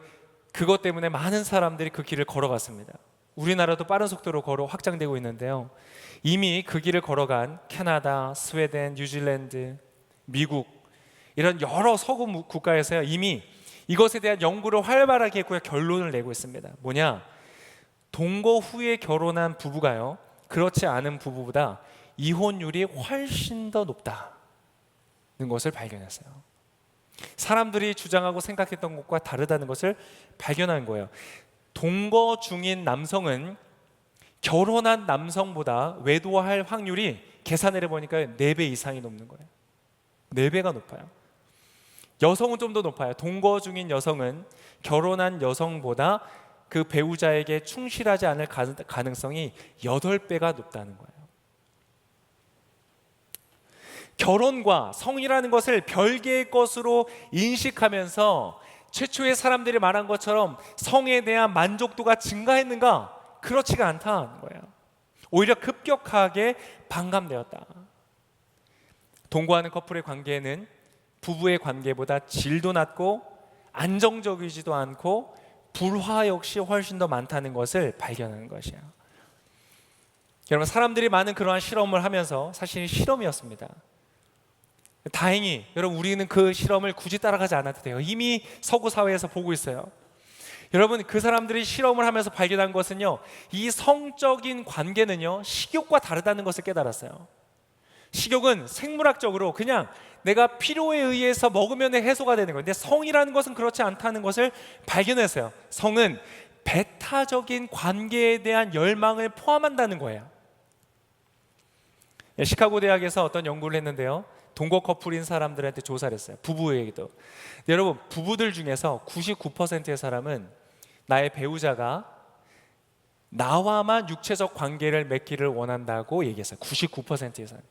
그것 때문에 많은 사람들이 그 길을 걸어갔습니다. 우리나라도 빠른 속도로 확장되고 있는데요, 이미 그 길을 걸어간 캐나다, 스웨덴, 뉴질랜드, 미국, 이런 여러 서구 국가에서요, 이미 이것에 대한 연구를 활발하게 했고요, 결론을 내고 있습니다. 뭐냐? 동거 후에 결혼한 부부가요, 그렇지 않은 부부보다 이혼율이 훨씬 더 높다는 것을 발견했어요. 사람들이 주장하고 생각했던 것과 다르다는 것을 발견한 거예요. 동거 중인 남성은 결혼한 남성보다 외도할 확률이, 계산을 해보니까 4배 이상이 높는 거예요. 4배가 높아요. 여성은 좀 더 높아요. 동거 중인 여성은 결혼한 여성보다 그 배우자에게 충실하지 않을 가능성이 8배가 높다는 거예요. 결혼과 성이라는 것을 별개의 것으로 인식하면서 최초의 사람들이 말한 것처럼 성에 대한 만족도가 증가했는가? 그렇지가 않다는 거예요. 오히려 급격하게 반감되었다. 동거하는 커플의 관계는 부부의 관계보다 질도 낮고 안정적이지도 않고 불화 역시 훨씬 더 많다는 것을 발견하는 것이에요. 여러분, 사람들이 많은 그러한 실험을 하면서, 사실 실험이었습니다. 다행히 여러분, 우리는 그 실험을 굳이 따라가지 않아도 돼요. 이미 서구 사회에서 보고 있어요. 여러분, 그 사람들이 실험을 하면서 발견한 것은요, 이 성적인 관계는요, 식욕과 다르다는 것을 깨달았어요. 식욕은 생물학적으로 그냥 내가 필요에 의해서 먹으면 해소가 되는 거예요. 근데 성이라는 것은 그렇지 않다는 것을 발견했어요. 성은 배타적인 관계에 대한 열망을 포함한다는 거예요. 시카고 대학에서 어떤 연구를 했는데요, 동거 커플인 사람들한테 조사를 했어요. 부부에게도. 여러분, 부부들 중에서 99%의 사람은 나의 배우자가 나와만 육체적 관계를 맺기를 원한다고 얘기했어요. 99%의 사람.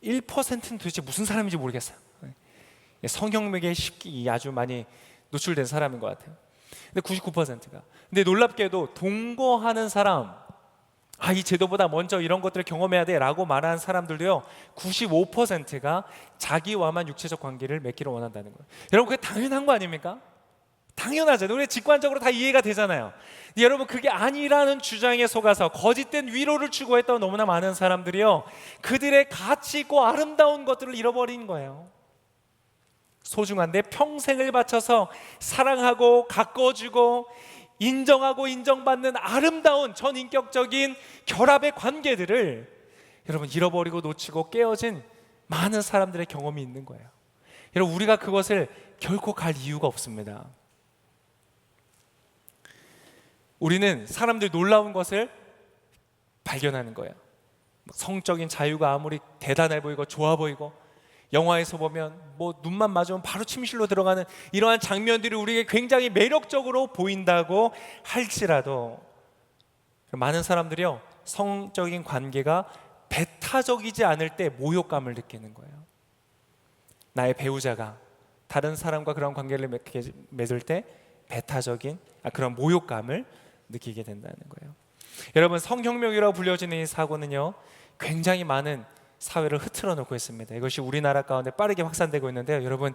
1%는 도대체 무슨 사람인지 모르겠어요. 성형맥에 쉽게 아주 많이 노출된 사람인 것 같아요. 근데 99%가. 근데 놀랍게도 동거하는 사람, 이 제도보다 먼저 이런 것들을 경험해야 돼 라고 말하는 사람들도요, 95%가 자기와만 육체적 관계를 맺기를 원한다는 거예요. 여러분, 그게 당연한 거 아닙니까? 당연하죠. 우리 직관적으로 다 이해가 되잖아요. 근데 여러분, 그게 아니라는 주장에 속아서 거짓된 위로를 추구했던 너무나 많은 사람들이요, 그들의 가치 있고 아름다운 것들을 잃어버린 거예요. 소중한데 평생을 바쳐서 사랑하고 가꿔주고 인정하고 인정받는 아름다운 전인격적인 결합의 관계들을 여러분 잃어버리고 놓치고 깨어진 많은 사람들의 경험이 있는 거예요. 여러분, 우리가 그것을 결코 갈 이유가 없습니다. 우리는 사람들 놀라운 것을 발견하는 거예요. 성적인 자유가 아무리 대단해 보이고 좋아 보이고, 영화에서 보면 뭐 눈만 맞으면 바로 침실로 들어가는 이러한 장면들이 우리에게 굉장히 매력적으로 보인다고 할지라도, 많은 사람들이요, 성적인 관계가 배타적이지 않을 때 모욕감을 느끼는 거예요. 나의 배우자가 다른 사람과 그런 관계를 맺을 때 배타적인 그런 모욕감을 느끼게 된다는 거예요. 여러분, 성혁명이라고 불려지는 이 사고는요, 굉장히 많은 사회를 흐트러 놓고 있습니다. 이것이 우리나라 가운데 빠르게 확산되고 있는데요, 여러분,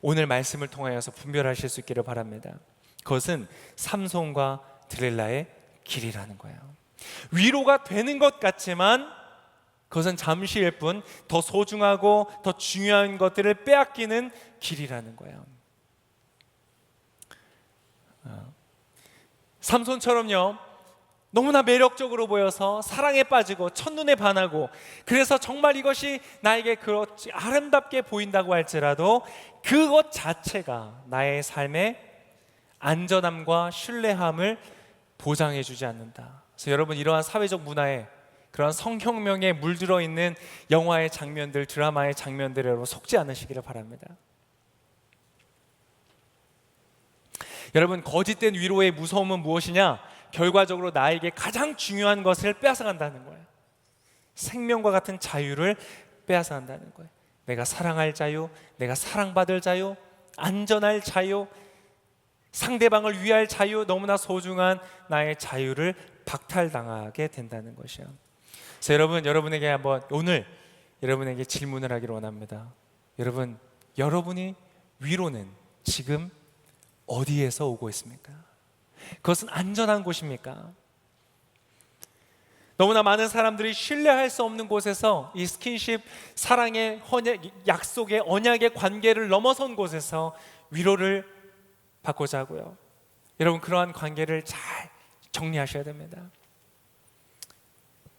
오늘 말씀을 통하여서 분별하실 수 있기를 바랍니다. 그것은 삼손과 들릴라의 길이라는 거예요. 위로가 되는 것 같지만 그것은 잠시일 뿐, 더 소중하고 더 중요한 것들을 빼앗기는 길이라는 거예요. 삼손처럼요, 너무나 매력적으로 보여서 사랑에 빠지고 첫눈에 반하고, 그래서 정말 이것이 나에게 그렇지 아름답게 보인다고 할지라도 그것 자체가 나의 삶의 안전함과 신뢰함을 보장해 주지 않는다. 그래서 여러분, 이러한 사회적 문화에, 그런 성혁명에 물들어 있는 영화의 장면들, 드라마의 장면들로 속지 않으시기를 바랍니다. 여러분, 거짓된 위로의 무서움은 무엇이냐? 결과적으로 나에게 가장 중요한 것을 빼앗아간다는 거예요. 생명과 같은 자유를 빼앗아간다는 거예요. 내가 사랑할 자유, 내가 사랑받을 자유, 안전할 자유, 상대방을 위할 자유, 너무나 소중한 나의 자유를 박탈당하게 된다는 것이요. 그래서 여러분에게 한번 오늘 여러분에게 질문을 하기를 원합니다. 여러분, 여러분이 위로는 지금 어디에서 오고 있습니까? 그것은 안전한 곳입니까? 너무나 많은 사람들이 신뢰할 수 없는 곳에서, 이 스킨십, 사랑의 약속의 언약의 관계를 넘어선 곳에서 위로를 받고자 하고요. 여러분, 그러한 관계를 잘 정리하셔야 됩니다.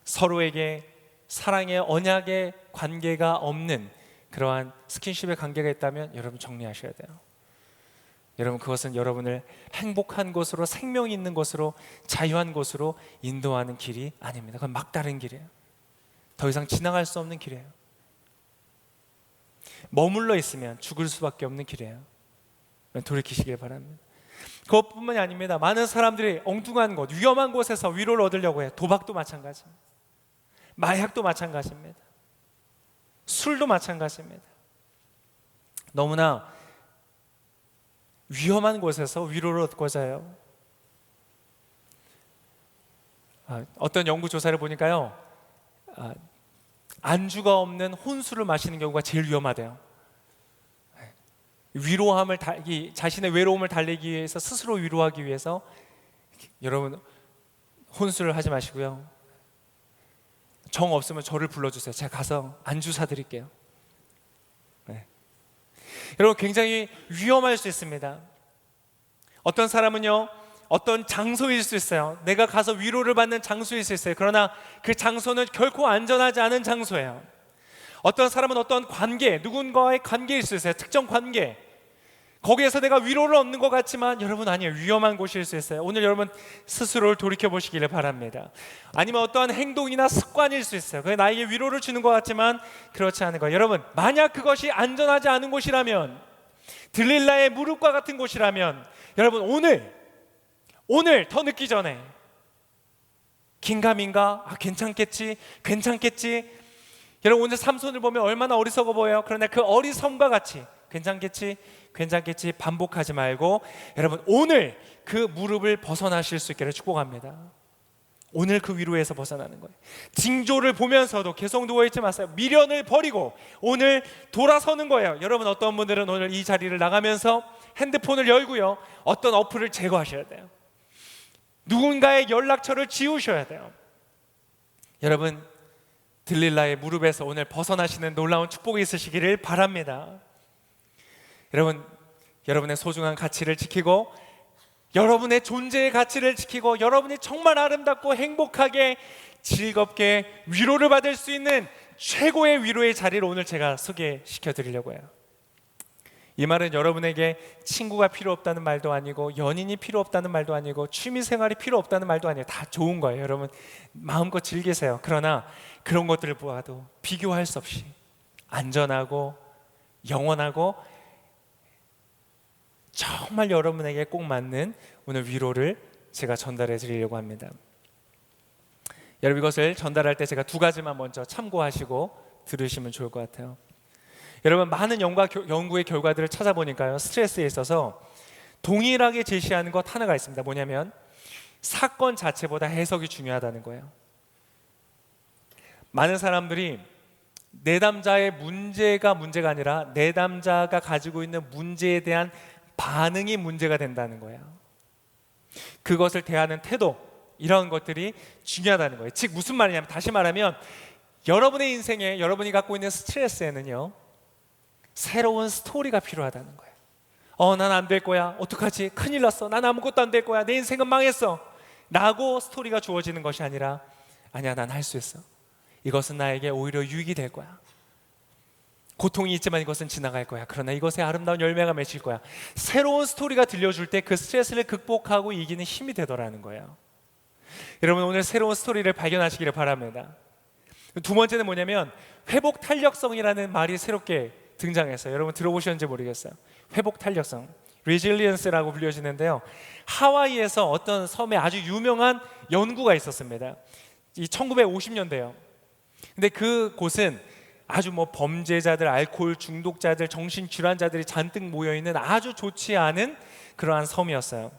서로에게 사랑의 언약의 관계가 없는 그러한 스킨십의 관계가 있다면 여러분 정리하셔야 돼요. 여러분, 그것은 여러분을 행복한 곳으로, 생명이 있는 곳으로, 자유한 곳으로 인도하는 길이 아닙니다. 그건 막다른 길이에요. 더 이상 지나갈 수 없는 길이에요. 머물러 있으면 죽을 수밖에 없는 길이에요. 돌이키시길 바랍니다. 그것뿐만이 아닙니다. 많은 사람들이 엉뚱한 곳, 위험한 곳에서 위로를 얻으려고 해요. 도박도 마찬가지입니다. 마약도 마찬가지입니다. 술도 마찬가지입니다. 너무나 위험한 곳에서 위로를 얻고자 해요. 어떤 연구 조사를 보니까요, 안주가 없는 혼술을 마시는 경우가 제일 위험하대요. 자신의 외로움을 달래기 위해서, 스스로 위로하기 위해서 여러분, 혼술을 하지 마시고요, 정 없으면 저를 불러주세요. 제가 가서 안주 사드릴게요. 여러분, 굉장히 위험할 수 있습니다. 어떤 사람은요, 어떤 장소일 수 있어요. 내가 가서 위로를 받는 장소일 수 있어요. 그러나 그 장소는 결코 안전하지 않은 장소예요. 어떤 사람은 어떤 관계, 누군가의 관계일 수 있어요. 특정 관계, 거기에서 내가 위로를 얻는 것 같지만 여러분, 아니에요. 위험한 곳일 수 있어요. 오늘 여러분 스스로를 돌이켜 보시기를 바랍니다. 아니면 어떠한 행동이나 습관일 수 있어요. 그게 나에게 위로를 주는 것 같지만 그렇지 않은 거예요. 여러분, 만약 그것이 안전하지 않은 곳이라면, 들릴라의 무릎과 같은 곳이라면, 여러분, 오늘 더 늦기 전에 긴가민가, 괜찮겠지. 여러분, 오늘 삼손을 보면 얼마나 어리석어 보여요. 그런데 그 어리석음과 같이 괜찮겠지 반복하지 말고, 여러분, 오늘 그 무릎을 벗어나실 수 있기를 축복합니다. 오늘 그 위로에서 벗어나는 거예요. 징조를 보면서도 계속 누워있지 마세요. 미련을 버리고 오늘 돌아서는 거예요. 여러분, 어떤 분들은 오늘 이 자리를 나가면서 핸드폰을 열고요, 어떤 어플을 제거하셔야 돼요. 누군가의 연락처를 지우셔야 돼요. 여러분, 들릴라의 무릎에서 오늘 벗어나시는 놀라운 축복이 있으시기를 바랍니다. 여러분, 여러분의 소중한 가치를 지키고, 여러분의 존재의 가치를 지키고, 여러분이 정말 아름답고 행복하게 즐겁게 위로를 받을 수 있는 최고의 위로의 자리를 오늘 제가 소개시켜 드리려고 해요. 이 말은 여러분에게 친구가 필요 없다는 말도 아니고 연인이 필요 없다는 말도 아니고 취미생활이 필요 없다는 말도 아니에요. 다 좋은 거예요. 여러분 마음껏 즐기세요. 그러나 그런 것들을 보아도 비교할 수 없이 안전하고 영원하고 정말 여러분에게 꼭 맞는 오늘 위로를 제가 전달해 드리려고 합니다. 여러분 이것을 전달할 때 제가 두 가지만 먼저 참고하시고 들으시면 좋을 것 같아요. 여러분 많은 연구의 결과들을 찾아보니까요, 스트레스에 있어서 동일하게 제시하는 것 하나가 있습니다. 뭐냐면 사건 자체보다 해석이 중요하다는 거예요. 많은 사람들이 내담자의 문제가 아니라 내담자가 가지고 있는 문제에 대한 반응이 문제가 된다는 거예요. 그것을 대하는 태도, 이런 것들이 중요하다는 거예요. 즉 무슨 말이냐면, 다시 말하면 여러분의 인생에, 여러분이 갖고 있는 스트레스에는요, 새로운 스토리가 필요하다는 거예요. 난 안 될 거야, 어떡하지, 큰일 났어, 난 아무것도 안 될 거야, 내 인생은 망했어 라고 스토리가 주어지는 것이 아니라, 아니야, 난 할 수 있어, 이것은 나에게 오히려 유익이 될 거야, 고통이 있지만 이것은 지나갈 거야, 그러나 이것에 아름다운 열매가 맺힐 거야, 새로운 스토리가 들려줄 때 그 스트레스를 극복하고 이기는 힘이 되더라는 거예요. 여러분 오늘 새로운 스토리를 발견하시기를 바랍니다. 두 번째는 뭐냐면 회복 탄력성이라는 말이 새롭게 등장했어요. 여러분 들어보셨는지 모르겠어요. 회복 탄력성, resilience라고 불려지는데요, 하와이에서 어떤 섬에 아주 유명한 연구가 있었습니다. 이 1950년대요. 근데 그 곳은 아주 범죄자들, 알코올 중독자들, 정신질환자들이 잔뜩 모여있는 아주 좋지 않은 그러한 섬이었어요.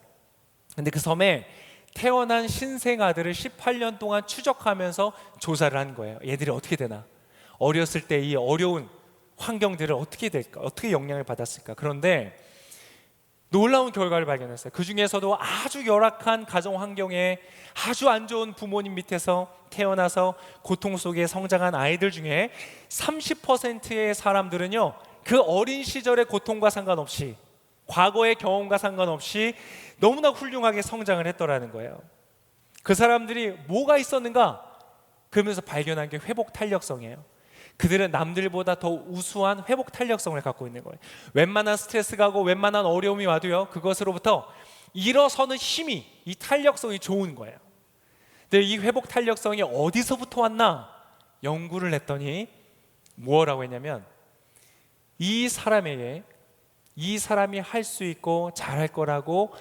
근데 그 섬에 태어난 신생아들을 18년 동안 추적하면서 조사를 한 거예요. 얘들이 어떻게 되나, 어렸을 때 이 어려운 환경들을 어떻게 될까, 어떻게 영향을 받았을까. 그런데 놀라운 결과를 발견했어요. 그 중에서도 아주 열악한 가정 환경에 아주 안 좋은 부모님 밑에서 태어나서 고통 속에 성장한 아이들 중에 30%의 사람들은요, 그 어린 시절의 고통과 상관없이, 과거의 경험과 상관없이 너무나 훌륭하게 성장을 했더라는 거예요. 그 사람들이 뭐가 있었는가? 그러면서 발견한 게 회복 탄력성이에요. 그들은 남들보다 더 우수한 회복 탄력성을 갖고 있는 거예요. 웬만한 스트레스가 하고 웬만한 어려움이 와도요, 그것으로부터 일어서는 힘이, 이 탄력성이 좋은 거예요. 근데 이 회복 탄력성이 어디서부터 왔나? 연구를 했더니 뭐라고 했냐면, 이 사람이 할 수 있고 잘할 거라고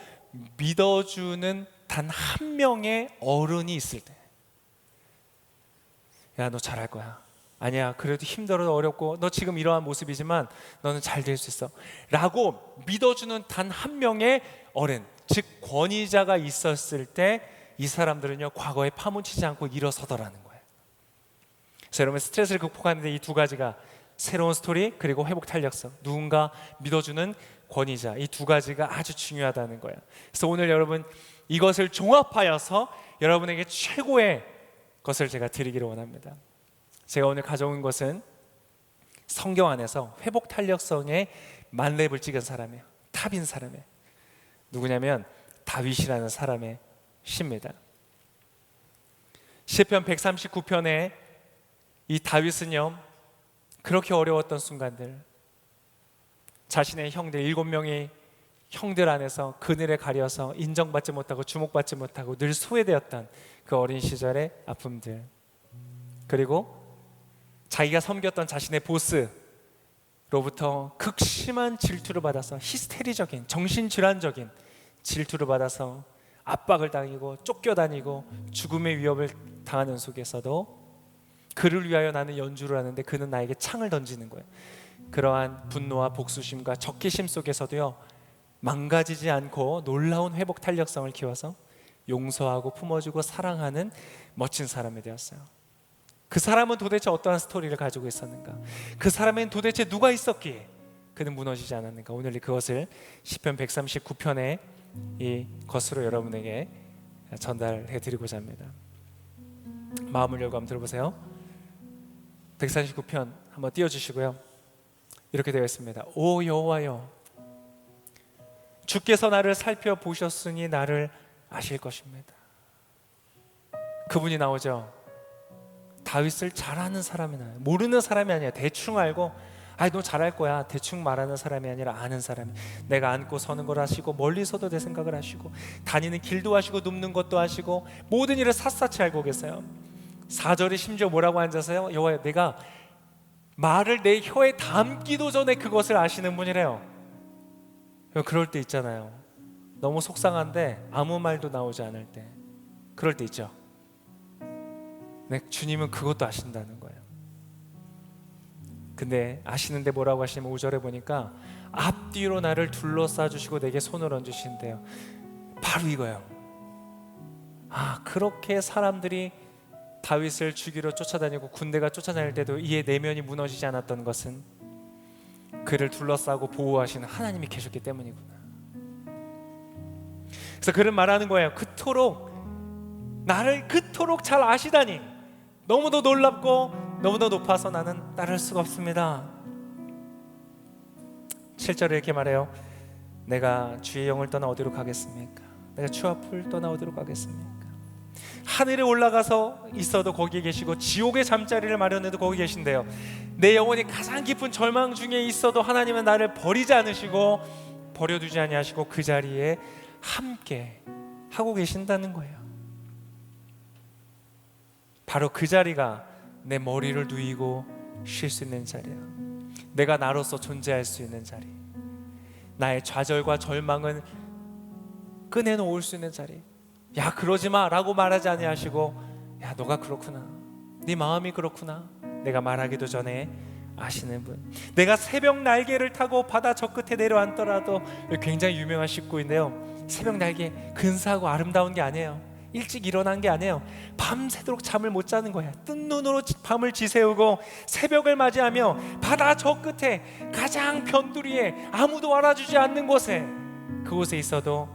믿어주는 단 한 명의 어른이 있을 때, 야, 너 잘할 거야, 아니야, 그래도 힘들어도 어렵고 너 지금 이러한 모습이지만 너는 잘 될 수 있어 라고 믿어주는 단 한 명의 어른, 즉 권위자가 있었을 때 이 사람들은요, 과거에 파묻히지 않고 일어서더라는 거예요. 그래서 여러분 스트레스를 극복하는데 이 두 가지가, 새로운 스토리 그리고 회복 탄력성, 누군가 믿어주는 권위자, 이 두 가지가 아주 중요하다는 거예요. 그래서 오늘 여러분 이것을 종합하여서 여러분에게 최고의 것을 제가 드리기를 원합니다. 제가 오늘 가져온 것은 성경 안에서 회복 탄력성의 만렙을 찍은 사람이에요. 탑인 사람이에요. 누구냐면 다윗이라는 사람의 시입니다. 시편 139편에 이 다윗은요, 그렇게 어려웠던 순간들, 자신의 형들 7명의 형들 안에서 그늘에 가려서 인정받지 못하고 주목받지 못하고 늘 소외되었던 그 어린 시절의 아픔들, 그리고 자기가 섬겼던 자신의 보스로부터 극심한 질투를 받아서 히스테리적인, 정신질환적인 질투를 받아서 압박을 당하고 쫓겨다니고 죽음의 위협을 당하는 속에서도 그를 위하여 나는 연주를 하는데 그는 나에게 창을 던지는 거예요. 그러한 분노와 복수심과 적개심 속에서도요, 망가지지 않고 놀라운 회복 탄력성을 키워서 용서하고 품어주고 사랑하는 멋진 사람이 되었어요. 그 사람은 도대체 어떠한 스토리를 가지고 있었는가? 그 사람엔 도대체 누가 있었기에 그는 무너지지 않았는가? 오늘 그것을 시편 139편의 이 것으로 여러분에게 전달해 드리고자 합니다. 마음을 열고 한번 들어보세요. 139편 한번 띄워주시고요. 이렇게 되어 있습니다. 오 여호와여, 주께서 나를 살펴보셨으니 나를 아실 것입니다. 그분이 나오죠. 다윗을 잘 아는 사람이 나요. 모르는 사람이 아니야. 대충 알고 아이 너 잘할 거야. 대충 말하는 사람이 아니라 아는 사람이. 내가 앉고 서는 걸 하시고 멀리서도 내 생각을 하시고 다니는 길도 하시고 눕는 것도 하시고 모든 일을 샅샅이 알고 계세요. 4절에 심지어 뭐라고 앉아서요? 여호와여 내가 말을 내 혀에 담기도 전에 그것을 아시는 분이래요. 그럴 때 있잖아요. 너무 속상한데 아무 말도 나오지 않을 때, 그럴 때 있죠. 네, 주님은 그것도 아신다는 거예요. 근데 아시는데 뭐라고 하시냐면 5절에 보니까 앞뒤로 나를 둘러싸 주시고 내게 손을 얹으신대요. 바로 이거예요. 아, 그렇게 사람들이 다윗을 죽이러 쫓아다니고 군대가 쫓아다닐 때도 이의 내면이 무너지지 않았던 것은 그를 둘러싸고 보호하시는 하나님이 계셨기 때문이구나. 그래서 그는 말하는 거예요. 그토록 나를 그토록 잘 아시다니 너무도 놀랍고 너무도 높아서 나는 따를 수가 없습니다. 7절에 이렇게 말해요. 내가 주의 영을 떠나 어디로 가겠습니까? 내가 주 앞을 떠나 어디로 가겠습니까? 하늘에 올라가서 있어도 거기에 계시고 지옥의 잠자리를 마련해도 거기 계신대요. 내 영혼이 가장 깊은 절망 중에 있어도 하나님은 나를 버리지 않으시고 버려두지 아니하시고 그 자리에 함께 하고 계신다는 거예요. 바로 그 자리가 내 머리를 누이고 쉴 수 있는 자리야. 내가 나로서 존재할 수 있는 자리, 나의 좌절과 절망은 꺼내놓을 수 있는 자리. 야 그러지 마 라고 말하지 아니하시고 야 너가 그렇구나, 네 마음이 그렇구나, 내가 말하기도 전에 아시는 분. 내가 새벽 날개를 타고 바다 저 끝에 내려앉더라도, 굉장히 유명한 식구인데요, 새벽 날개 근사하고 아름다운 게 아니에요. 일찍 일어난 게 아니에요. 밤새도록 잠을 못 자는 거야. 뜬 눈으로 밤을 지새우고 새벽을 맞이하며 바다 저 끝에 가장 변두리에 아무도 알아주지 않는 곳에, 그곳에 있어도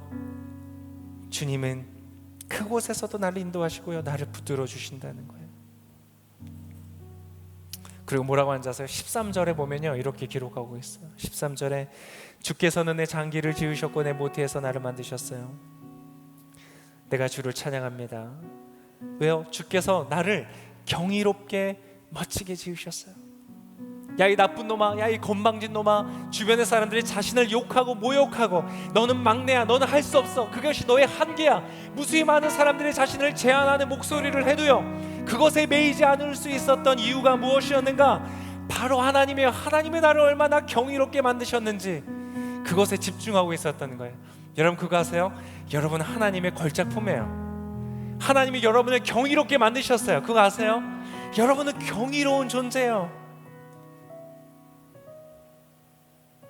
주님은 그곳에서도 나를 인도하시고요, 나를 붙들어 주신다는 거예요. 그리고 뭐라고 앉아서요? 13절에 보면요 이렇게 기록하고 있어요. 13절에 주께서는 내 장기를 지으셨고 내 모태에서 나를 만드셨어요. 내가 주를 찬양합니다. 왜요? 주께서 나를 경이롭게 멋지게 지으셨어요. 야 이 나쁜 놈아, 야 이 건방진 놈아, 주변의 사람들이 자신을 욕하고 모욕하고 너는 막내야, 너는 할 수 없어, 그것이 너의 한계야, 무수히 많은 사람들이 자신을 제한하는 목소리를 해도요, 그것에 매이지 않을 수 있었던 이유가 무엇이었는가? 바로 하나님의 나를 얼마나 경이롭게 만드셨는지 그것에 집중하고 있었던 거예요. 여러분 그거 아세요? 여러분 하나님의 걸작품이에요. 하나님이 여러분을 경이롭게 만드셨어요. 그거 아세요? 여러분은 경이로운 존재예요.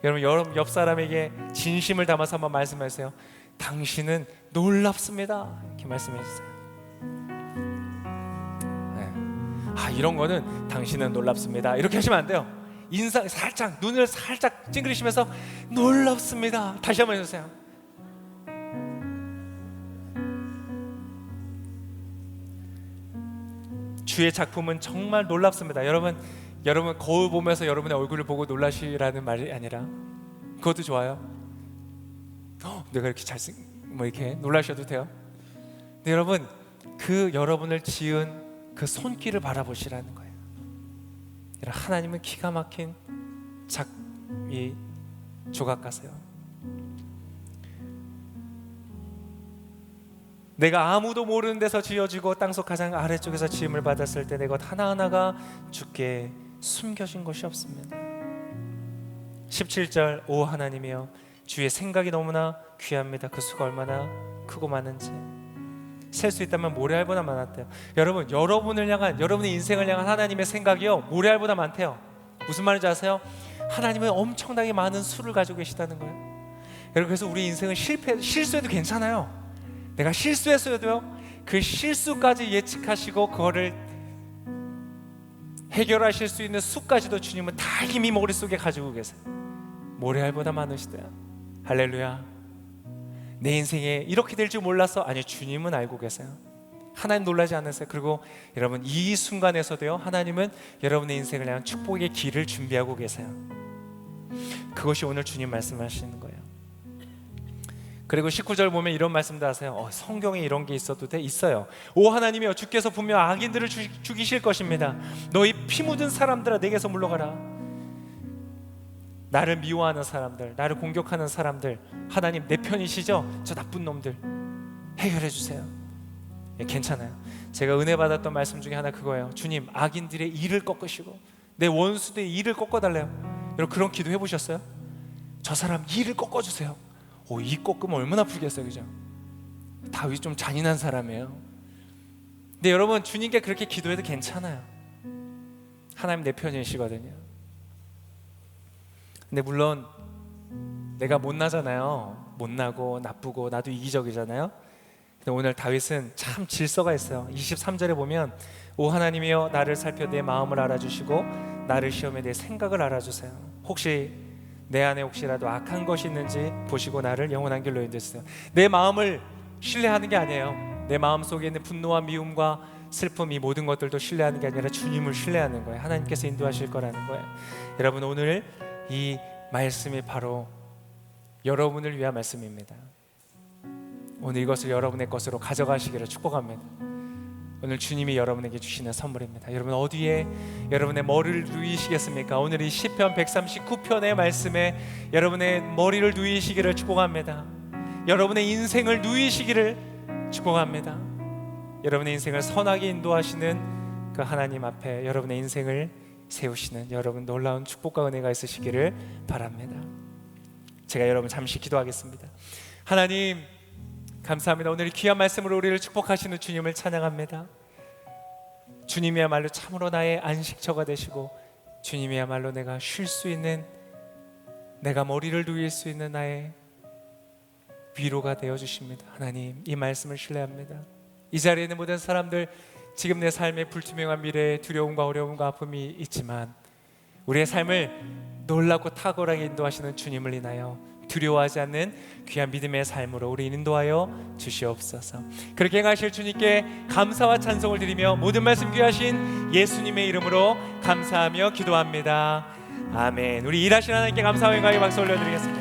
여러분 옆 사람에게 진심을 담아서 한번 말씀하세요. 당신은 놀랍습니다. 이렇게 말씀해 주세요. 네. 아 이런 거는 당신은 놀랍습니다 이렇게 하시면 안 돼요. 인상 살짝, 눈을 살짝 찡그리시면서 놀랍습니다 다시 한번 해주세요. 주의 작품은 정말 놀랍습니다. 여러분 거울 보면서 여러분의 얼굴을 보고 놀라시라는 말이 아니라, 그것도 좋아요. 내가 이렇게 이렇게 놀라셔도 돼요. 근데 여러분 그 여러분을 지은 그 손길을 바라보시라는 거예요. 하나님은 기가 막힌 이 조각가세요. 내가 아무도 모르는 데서 지어지고 땅속 가장 아래쪽에서 지음을 받았을 때 내 것 하나하나가 주께 숨겨진 것이 없습니다. 17절 오 하나님이여 주의 생각이 너무나 귀합니다. 그 수가 얼마나 크고 많은지 셀 수 있다면 모래알보다 많았대요. 여러분 여러분을 향한, 여러분의 인생을 향한 하나님의 생각이요 모래알보다 많대요. 무슨 말인지 아세요? 하나님은 엄청나게 많은 수를 가지고 계시다는 거예요. 여러분 그래서 우리 인생은 실수해도 괜찮아요. 내가 실수했어도요 그 실수까지 예측하시고 그거를 해결하실 수 있는 수까지도 주님은 다 이미 머릿속에 가지고 계세요. 모래알보다 많으시대요. 할렐루야. 내 인생에 이렇게 될 줄 몰랐어. 아니 주님은 알고 계세요. 하나님 놀라지 않으세요? 그리고 여러분 이 순간에서도요 하나님은 여러분의 인생을 향한 축복의 길을 준비하고 계세요. 그것이 오늘 주님 말씀하시는 거예요. 그리고 19절 보면 이런 말씀도 하세요. 성경에 이런 게 있어도 돼? 있어요. 오 하나님이여 주께서 분명 악인들을 죽이실 것입니다. 너희 피 묻은 사람들아 내게서 물러가라. 나를 미워하는 사람들, 나를 공격하는 사람들, 하나님 내 편이시죠? 저 나쁜 놈들 해결해 주세요. 예, 괜찮아요. 제가 은혜 받았던 말씀 중에 하나 그거예요. 주님, 악인들의 일을 꺾으시고 내 원수들의 일을 꺾어달래요. 여러분 그런 기도 해보셨어요? 저 사람 일을 꺾어주세요. 이 꺾으면 얼마나 풀겠어요, 그죠? 다윗 좀 잔인한 사람이에요. 근데 여러분 주님께 그렇게 기도해도 괜찮아요. 하나님 내 편이시거든요. 근데 물론 내가 못나잖아요. 못나고 나쁘고 나도 이기적이잖아요. 근데 오늘 다윗은 참 질서가 있어요. 23절에 보면 오 하나님이여 나를 살펴 내 마음을 알아주시고 나를 시험해 내 생각을 알아주세요. 혹시 내 안에 혹시라도 악한 것이 있는지 보시고 나를 영원한 길로 인도하세요. 내 마음을 신뢰하는 게 아니에요. 내 마음 속에 있는 분노와 미움과 슬픔, 이 모든 것들도 신뢰하는 게 아니라 주님을 신뢰하는 거예요. 하나님께서 인도하실 거라는 거예요. 여러분 오늘 이 말씀이 바로 여러분을 위한 말씀입니다. 오늘 이것을 여러분의 것으로 가져가시기를 축복합니다. 오늘 주님이 여러분에게 주시는 선물입니다. 여러분 어디에 여러분의 머리를 누이시겠습니까? 오늘 이 시편 139편의 말씀에 여러분의 머리를 누이시기를 축복합니다. 여러분의 인생을 누이시기를 축복합니다. 여러분의 인생을 선하게 인도하시는 그 하나님 앞에 여러분의 인생을 세우시는 여러분 놀라운 축복과 은혜가 있으시기를 바랍니다. 제가 여러분 잠시 기도하겠습니다. 하나님 감사합니다. 오늘 귀한 말씀으로 우리를 축복하시는 주님을 찬양합니다. 주님이야말로 참으로 나의 안식처가 되시고 주님이야말로 내가 쉴 수 있는, 내가 머리를 누일 수 있는 나의 위로가 되어주십니다. 하나님 이 말씀을 신뢰합니다. 이 자리에 있는 모든 사람들 지금 내 삶의 불투명한 미래에 두려움과 어려움과 아픔이 있지만 우리의 삶을 놀랍고 탁월하게 인도하시는 주님을 인하여 두려워하지 않는 귀한 믿음의 삶으로 우리 인도하여 주시옵소서. 그렇게 행하실 주님께 감사와 찬송을 드리며 모든 말씀 귀하신 예수님의 이름으로 감사하며 기도합니다. 아멘. 우리 일하시는 하나님께 감사와 영광의 박수 올려드리겠습니다.